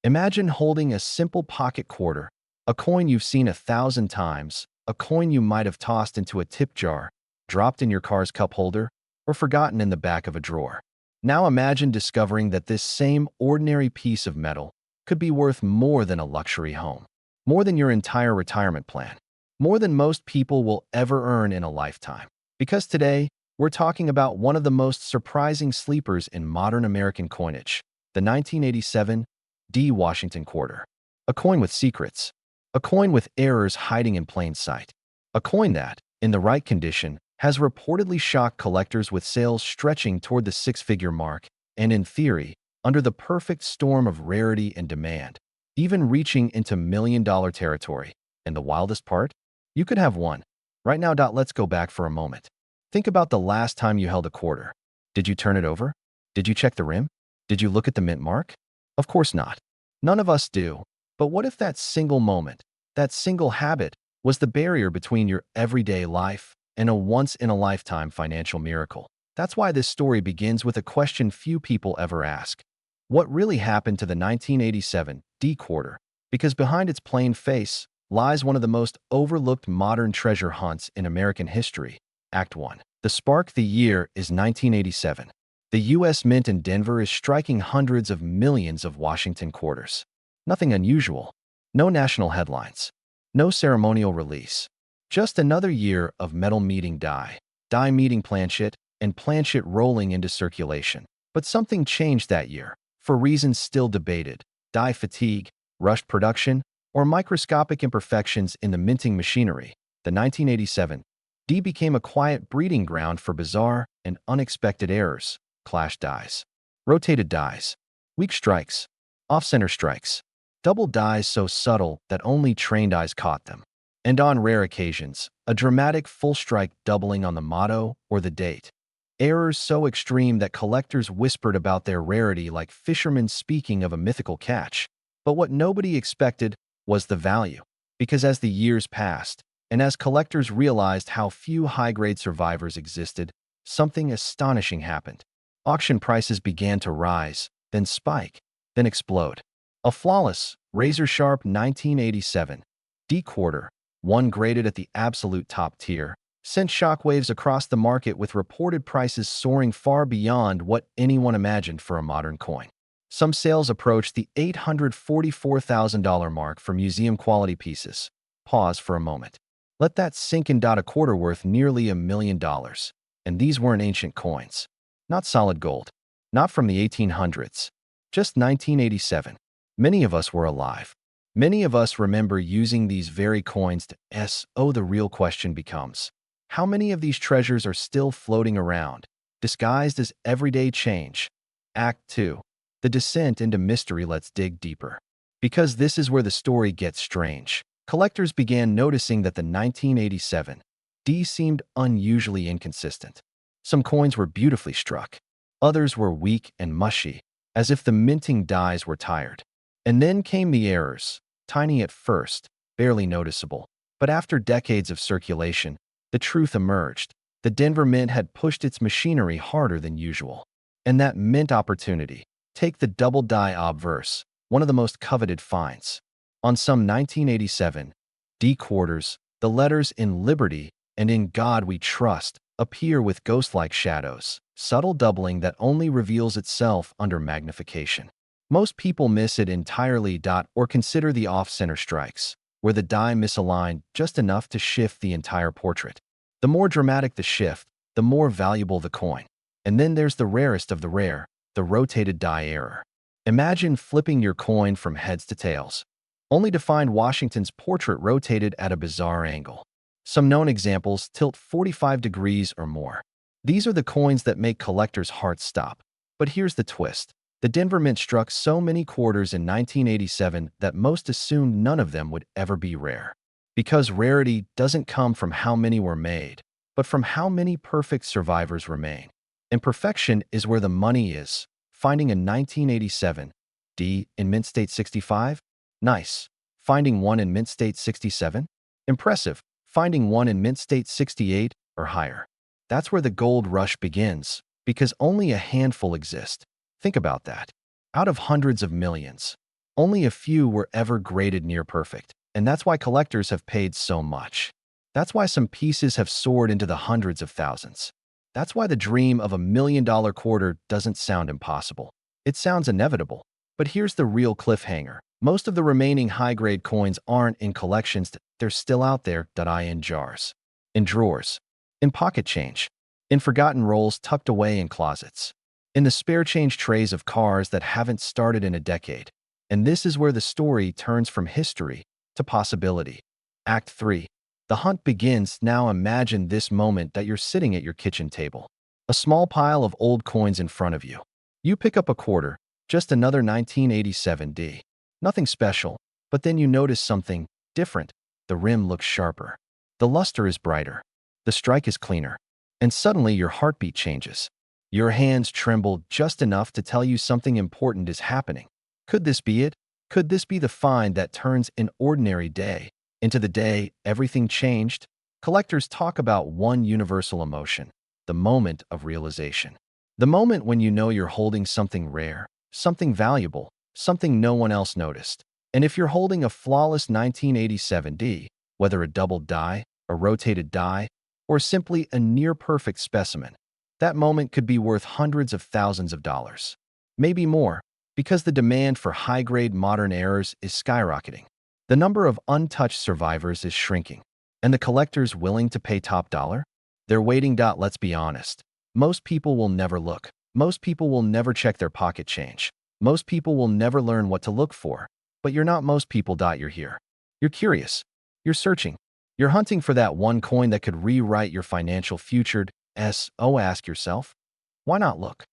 Imagine holding a simple pocket quarter, a coin you've seen 1,000 times, a coin you might have tossed into a tip jar, dropped in your car's cup holder, or forgotten in the back of a drawer. Now imagine discovering that this same ordinary piece of metal could be worth more than a luxury home, more than your entire retirement plan, more than most people will ever earn in a lifetime. Because today, we're talking about one of the most surprising sleepers in modern American coinage, the 1987 D Washington quarter. A coin with secrets. A coin with errors hiding in plain sight. A coin that, in the right condition, has reportedly shocked collectors with sales stretching toward the six-figure mark, and in theory, under the perfect storm of rarity and demand, even reaching into million-dollar territory. And the wildest part? You could have one. Right now, let's go back for a moment. Think about the last time you held a quarter. Did you turn it over? Did you check the rim? Did you look at the mint mark? Of course not. None of us do. But what if that single moment, that single habit, was the barrier between your everyday life and a once-in-a-lifetime financial miracle? That's why this story begins with a question few people ever ask. What really happened to the 1987 D quarter? Because behind its plain face lies one of the most overlooked modern treasure hunts in American history. Act 1. The spark. The year is 1987. The U.S. Mint in Denver is striking hundreds of millions of Washington quarters. Nothing unusual. No national headlines. No ceremonial release. Just another year of metal meeting die meeting planchet, and planchet rolling into circulation. But something changed that year, for reasons still debated. Die fatigue, rushed production, or microscopic imperfections in the minting machinery. The 1987 D became a quiet breeding ground for bizarre and unexpected errors. Clash dies. Rotated dies. Weak strikes. Off-center strikes. Double dies so subtle that only trained eyes caught them. And on rare occasions, a dramatic full strike doubling on the motto or the date. Errors so extreme that collectors whispered about their rarity like fishermen speaking of a mythical catch. But what nobody expected was the value. Because as the years passed, and as collectors realized how few high-grade survivors existed, something astonishing happened. Auction prices began to rise, then spike, then explode. A flawless, razor-sharp 1987 D quarter, one graded at the absolute top tier, sent shockwaves across the market with reported prices soaring far beyond what anyone imagined for a modern coin. Some sales approached the $844,000 mark for museum-quality pieces. Pause for a moment. Let that sink in. A quarter worth nearly $1 million. And these weren't ancient coins. Not solid gold. Not from the 1800s. Just 1987. Many of us were alive. Many of us remember using these very coins to S.O. The real question becomes, how many of these treasures are still floating around, disguised as everyday change? Act 2. The descent into mystery. Let's dig deeper. Because this is where the story gets strange. Collectors began noticing that the 1987 D seemed unusually inconsistent. Some coins were beautifully struck. Others were weak and mushy. as if the minting dies were tired. And then came the errors, tiny at first, barely noticeable. But after decades of circulation, the truth emerged. The Denver Mint had pushed its machinery harder than usual. And that mint opportunity, take the double die obverse, one of the most coveted finds. On some 1987 D quarters, the letters "In Liberty" and "In God We Trust" appear with ghost-like shadows, subtle doubling that only reveals itself under magnification. Most people miss it entirely or consider the off-center strikes, where the die misaligned just enough to shift the entire portrait. The more dramatic the shift, the more valuable the coin. And then there's the rarest of the rare, the rotated die error. Imagine flipping your coin from heads to tails, only to find Washington's portrait rotated at a bizarre angle. Some known examples tilt 45 degrees or more. These are the coins that make collectors' hearts stop. But here's the twist. The Denver Mint struck so many quarters in 1987 that most assumed none of them would ever be rare. Because rarity doesn't come from how many were made, but from how many perfect survivors remain. And perfection is where the money is. Finding a 1987 D in Mint State 65? Nice. Finding one in Mint State 67? Impressive. Finding one in Mint State 68 or higher. That's where the gold rush begins, because only a handful exist. Think about that. Out of hundreds of millions, only a few were ever graded near perfect, and that's why collectors have paid so much. That's why some pieces have soared into the hundreds of thousands. That's why the dream of $1 million quarter doesn't sound impossible. It sounds inevitable. But here's the real cliffhanger. Most of the remaining high-grade coins aren't in collections, they're still out there, in jars, in drawers, in pocket change, in forgotten rolls tucked away in closets, in the spare change trays of cars that haven't started in a decade. And this is where the story turns from history to possibility. Act 3. The hunt begins. Now imagine this moment that you're sitting at your kitchen table. A small pile of old coins in front of you. You pick up a quarter, just another 1987 D. Nothing special, but then you notice something different. The rim looks sharper. The luster is brighter. The strike is cleaner. And suddenly your heartbeat changes. Your hands tremble just enough to tell you something important is happening. Could this be it? Could this be the find that turns an ordinary day into the day everything changed? Collectors talk about one universal emotion, the moment of realization. The moment when you know you're holding something rare, something valuable, something no one else noticed. And if you're holding a flawless 1987 D, whether a double die, a rotated die, or simply a near-perfect specimen, that moment could be worth hundreds of thousands of dollars. Maybe more, because the demand for high-grade modern errors is skyrocketing. The number of untouched survivors is shrinking. And the collectors willing to pay top dollar? They're waiting. Let's be honest. Most people will never look. Most people will never check their pocket change. Most people will never learn what to look for. But you're not most people. You're here. You're curious. You're searching. You're hunting for that one coin that could rewrite your financial future. Ask yourself, why not look?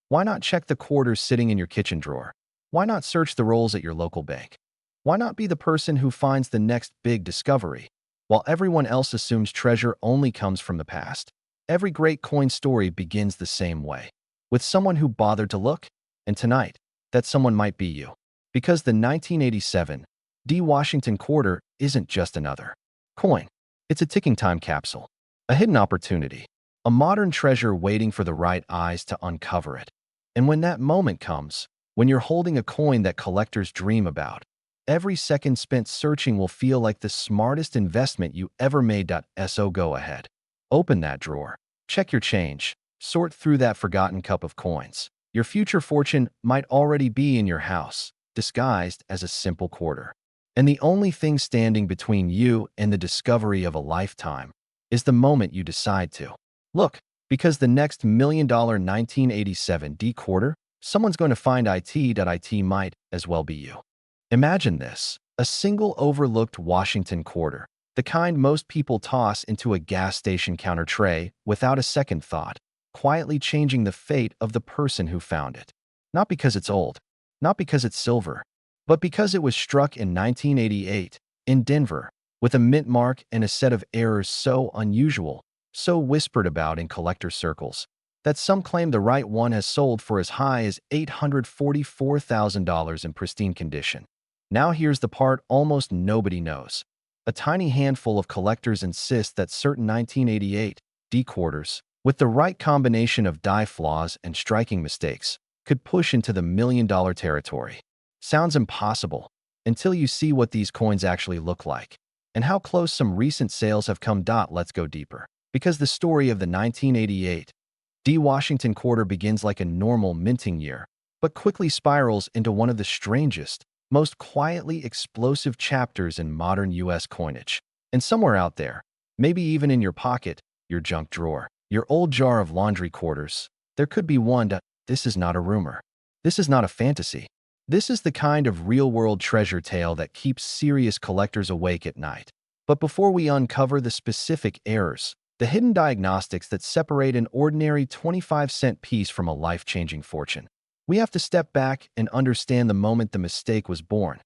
Why not check the quarters sitting in your kitchen drawer? Why not search the rolls at your local bank? Why not be the person who finds the next big discovery? While everyone else assumes treasure only comes from the past, every great coin story begins the same way, with someone who bothered to look. And tonight, that someone might be you. Because the 1987 D Washington quarter isn't just another coin. It's a ticking time capsule, a hidden opportunity, a modern treasure waiting for the right eyes to uncover it. And when that moment comes, when you're holding a coin that collectors dream about, every second spent searching will feel like the smartest investment you ever made. So go ahead. Open that drawer. Check your change. Sort through that forgotten cup of coins. Your future fortune might already be in your house, disguised as a simple quarter. And the only thing standing between you and the discovery of a lifetime is the moment you decide to look. Because the next $1 million 1987 D quarter, someone's going to find it might as well be you. Imagine this, a single overlooked Washington quarter, the kind most people toss into a gas station counter tray without a second thought, quietly changing the fate of the person who found it. Not because it's old, not because it's silver, but because it was struck in 1988 in Denver, with a mint mark and a set of errors so unusual, so whispered about in collector circles, that some claim the right one has sold for as high as $844,000 in pristine condition. Now here's the part almost nobody knows. A tiny handful of collectors insist that certain 1988 D quarters, with the right combination of die flaws and striking mistakes, could push into the million-dollar territory. Sounds impossible until you see what these coins actually look like and how close some recent sales have come. Let's go deeper. Because the story of the 1988 D Washington quarter begins like a normal minting year, but quickly spirals into one of the strangest, most quietly explosive chapters in modern U.S. coinage. And somewhere out there, maybe even in your pocket, your junk drawer, your old jar of laundry quarters, there could be one. This is not a rumor. This is not a fantasy. This is the kind of real-world treasure tale that keeps serious collectors awake at night. But before we uncover the specific errors, the hidden diagnostics that separate an ordinary 25-cent piece from a life-changing fortune, we have to step back and understand the moment the mistake was born.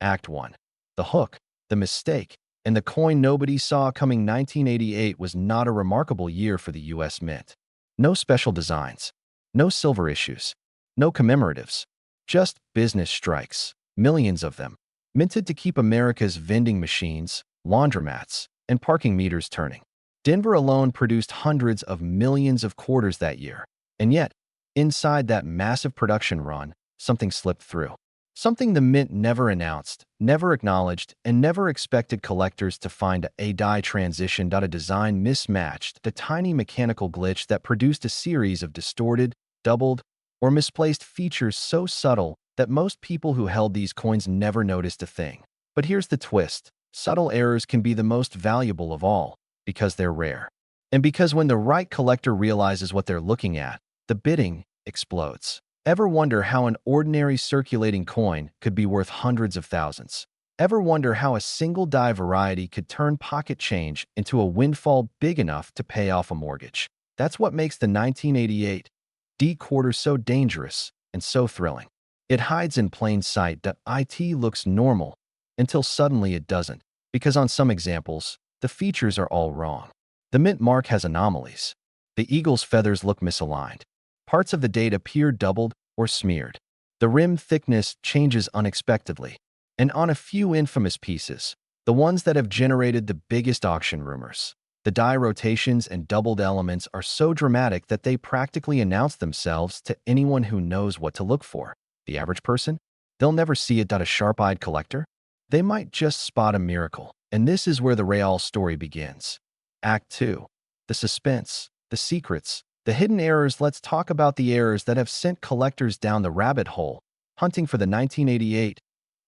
Act 1. The hook, the mistake, and the coin nobody saw coming. 1988 was not a remarkable year for the U.S. Mint. No special designs, no silver issues, no commemoratives, just business strikes, millions of them, minted to keep America's vending machines, laundromats, and parking meters turning. Denver alone produced hundreds of millions of quarters that year. And yet, inside that massive production run, something slipped through. Something the Mint never announced, never acknowledged, and never expected collectors to find. A die transition. A design mismatched, the tiny mechanical glitch that produced a series of distorted, doubled, or misplaced features so subtle that most people who held these coins never noticed a thing. But here's the twist. Subtle errors can be the most valuable of all, because they're rare. And because when the right collector realizes what they're looking at, the bidding explodes. Ever wonder how an ordinary circulating coin could be worth hundreds of thousands? Ever wonder how a single die variety could turn pocket change into a windfall big enough to pay off a mortgage? That's what makes the 1988 D quarter so dangerous and so thrilling. It hides in plain sight. It looks normal until suddenly it doesn't, because on some examples, the features are all wrong. The mint mark has anomalies. The eagle's feathers look misaligned. Parts of the date appear doubled or smeared. The rim thickness changes unexpectedly. And on a few infamous pieces, the ones that have generated the biggest auction rumors, the die rotations and doubled elements are so dramatic that they practically announce themselves to anyone who knows what to look for. The average person? They'll never see it. A sharp-eyed collector? They might just spot a miracle. And this is where the real story begins. Act 2. The suspense, the secrets, the hidden errors. Let's talk about the errors that have sent collectors down the rabbit hole, hunting for the 1988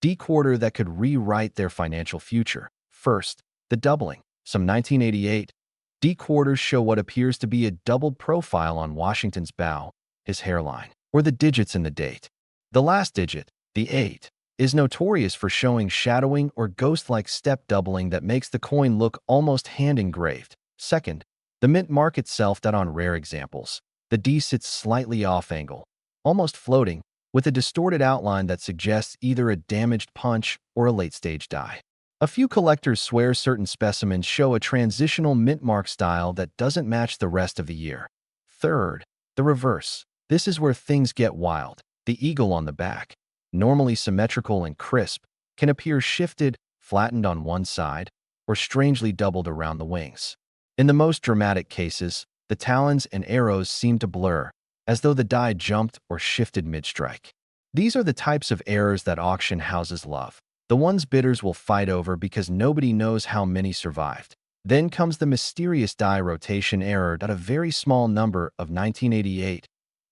D quarter that could rewrite their financial future. First, the doubling. Some 1988 D quarters show what appears to be a doubled profile on Washington's bow, his hairline, or the digits in the date. The last digit, the 8, is notorious for showing shadowing or ghost-like step doubling that makes the coin look almost hand-engraved. Second, the mint mark itself. On rare examples, the D sits slightly off-angle, almost floating, with a distorted outline that suggests either a damaged punch or a late-stage die. A few collectors swear certain specimens show a transitional mint mark style that doesn't match the rest of the year. Third, the reverse. This is where things get wild. The eagle on the back, normally symmetrical and crisp, can appear shifted, flattened on one side, or strangely doubled around the wings. In the most dramatic cases, the talons and arrows seem to blur, as though the die jumped or shifted mid-strike. These are the types of errors that auction houses love. The ones bidders will fight over because nobody knows how many survived. Then comes the mysterious die rotation error. A very small number of 1988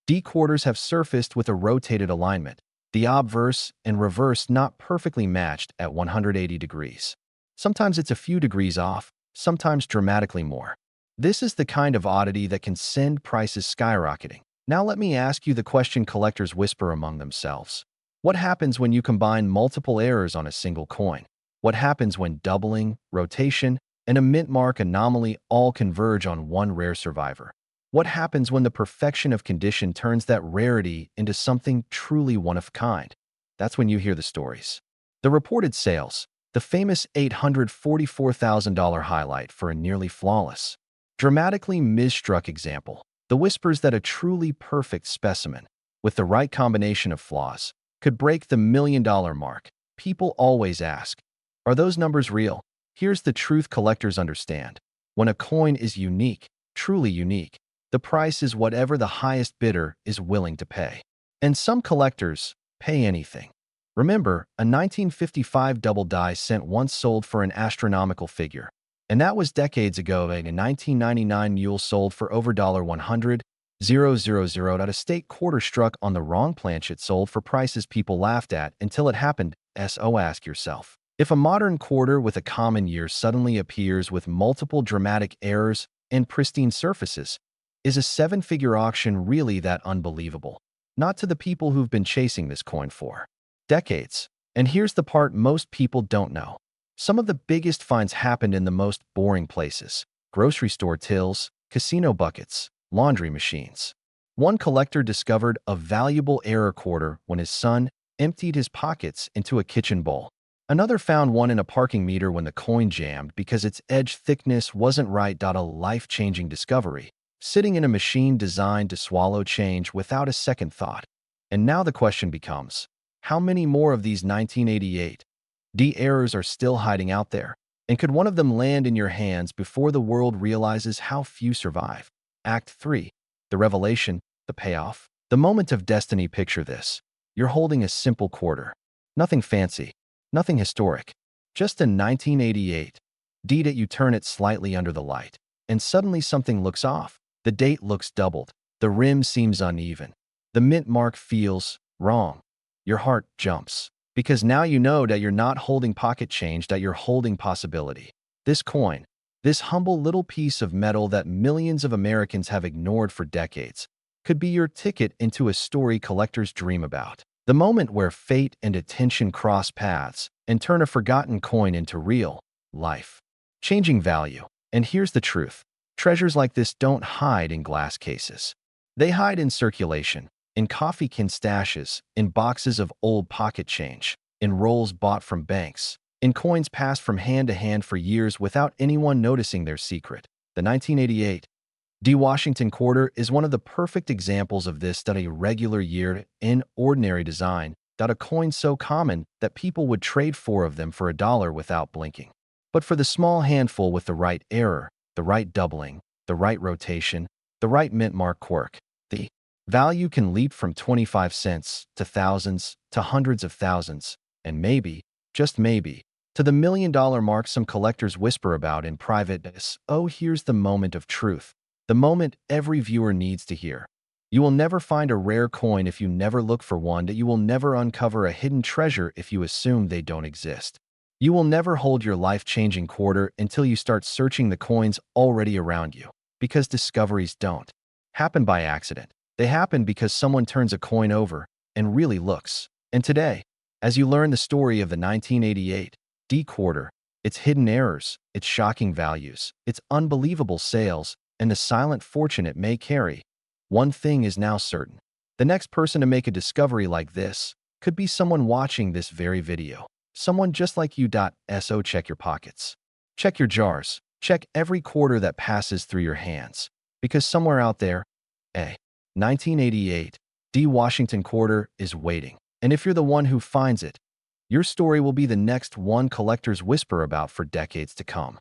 D quarters have surfaced with a rotated alignment, the obverse and reverse not perfectly matched at 180 degrees. Sometimes it's a few degrees off, sometimes dramatically more. This is the kind of oddity that can send prices skyrocketing. Now let me ask you the question collectors whisper among themselves. What happens when you combine multiple errors on a single coin? What happens when doubling, rotation, and a mint mark anomaly all converge on one rare survivor? What happens when the perfection of condition turns that rarity into something truly one-of-a-kind? That's when you hear the stories. The reported sales, the famous $844,000 highlight for a nearly flawless, dramatically misstruck example. The whispers that a truly perfect specimen, with the right combination of flaws, could break the $1 million mark. People always ask, are those numbers real? Here's the truth collectors understand. When a coin is unique, truly unique, the price is whatever the highest bidder is willing to pay. And some collectors pay anything. Remember, a 1955 double die cent once sold for an astronomical figure. And that was decades ago. A 1999 mule sold for over $100,000. A state quarter struck on the wrong planchet sold for prices people laughed at until it happened. So ask yourself, if a modern quarter with a common year suddenly appears with multiple dramatic errors and pristine surfaces, is a seven-figure auction really that unbelievable? Not to the people who've been chasing this coin for decades. And here's the part most people don't know. Some of the biggest finds happened in the most boring places: grocery store tills, casino buckets, laundry machines. One collector discovered a valuable error quarter when his son emptied his pockets into a kitchen bowl. Another found one in a parking meter when the coin jammed because its edge thickness wasn't right. A life-changing discovery, sitting in a machine designed to swallow change without a second thought. And now the question becomes, how many more of these 1988 D errors are still hiding out there? And could one of them land in your hands before the world realizes how few survive? Act 3. The revelation, the payoff, the moment of destiny. Picture this. You're holding a simple quarter. Nothing fancy, nothing historic. Just a 1988 D that you turn it slightly under the light, and suddenly something looks off. The date looks doubled. The rim seems uneven. The mint mark feels wrong. Your heart jumps. Because now you know that you're not holding pocket change, that you're holding possibility. This coin, this humble little piece of metal that millions of Americans have ignored for decades, could be your ticket into a story collectors dream about. The moment where fate and attention cross paths and turn a forgotten coin into real life changing value. And here's the truth. Treasures like this don't hide in glass cases. They hide in circulation, in coffee can stashes, in boxes of old pocket change, in rolls bought from banks, in coins passed from hand to hand for years without anyone noticing their secret. The 1988 D. Washington quarter is one of the perfect examples of this. A regular year in ordinary design. A coin so common that people would trade four of them for $1 without blinking. But for the small handful with the right error, the right doubling, the right rotation, the right mint mark quirk, the value can leap from 25 cents to thousands to hundreds of thousands, and maybe, just maybe, to the $1 million mark some collectors whisper about in private. Oh, here's the moment of truth. The moment every viewer needs to hear. You will never find a rare coin if you never look for one. That you will never uncover a hidden treasure if you assume they don't exist. You will never hold your life-changing quarter until you start searching the coins already around you. Because discoveries don't happen by accident. They happen because someone turns a coin over and really looks. And today, as you learn the story of the 1988 D quarter, its hidden errors, its shocking values, its unbelievable sales, and the silent fortune it may carry, one thing is now certain. The next person to make a discovery like this could be someone watching this very video. Someone just like you. So check your pockets. Check your jars. Check every quarter that passes through your hands. Because somewhere out there, a 1988 D. Washington quarter is waiting. And if you're the one who finds it, your story will be the next one collectors whisper about for decades to come.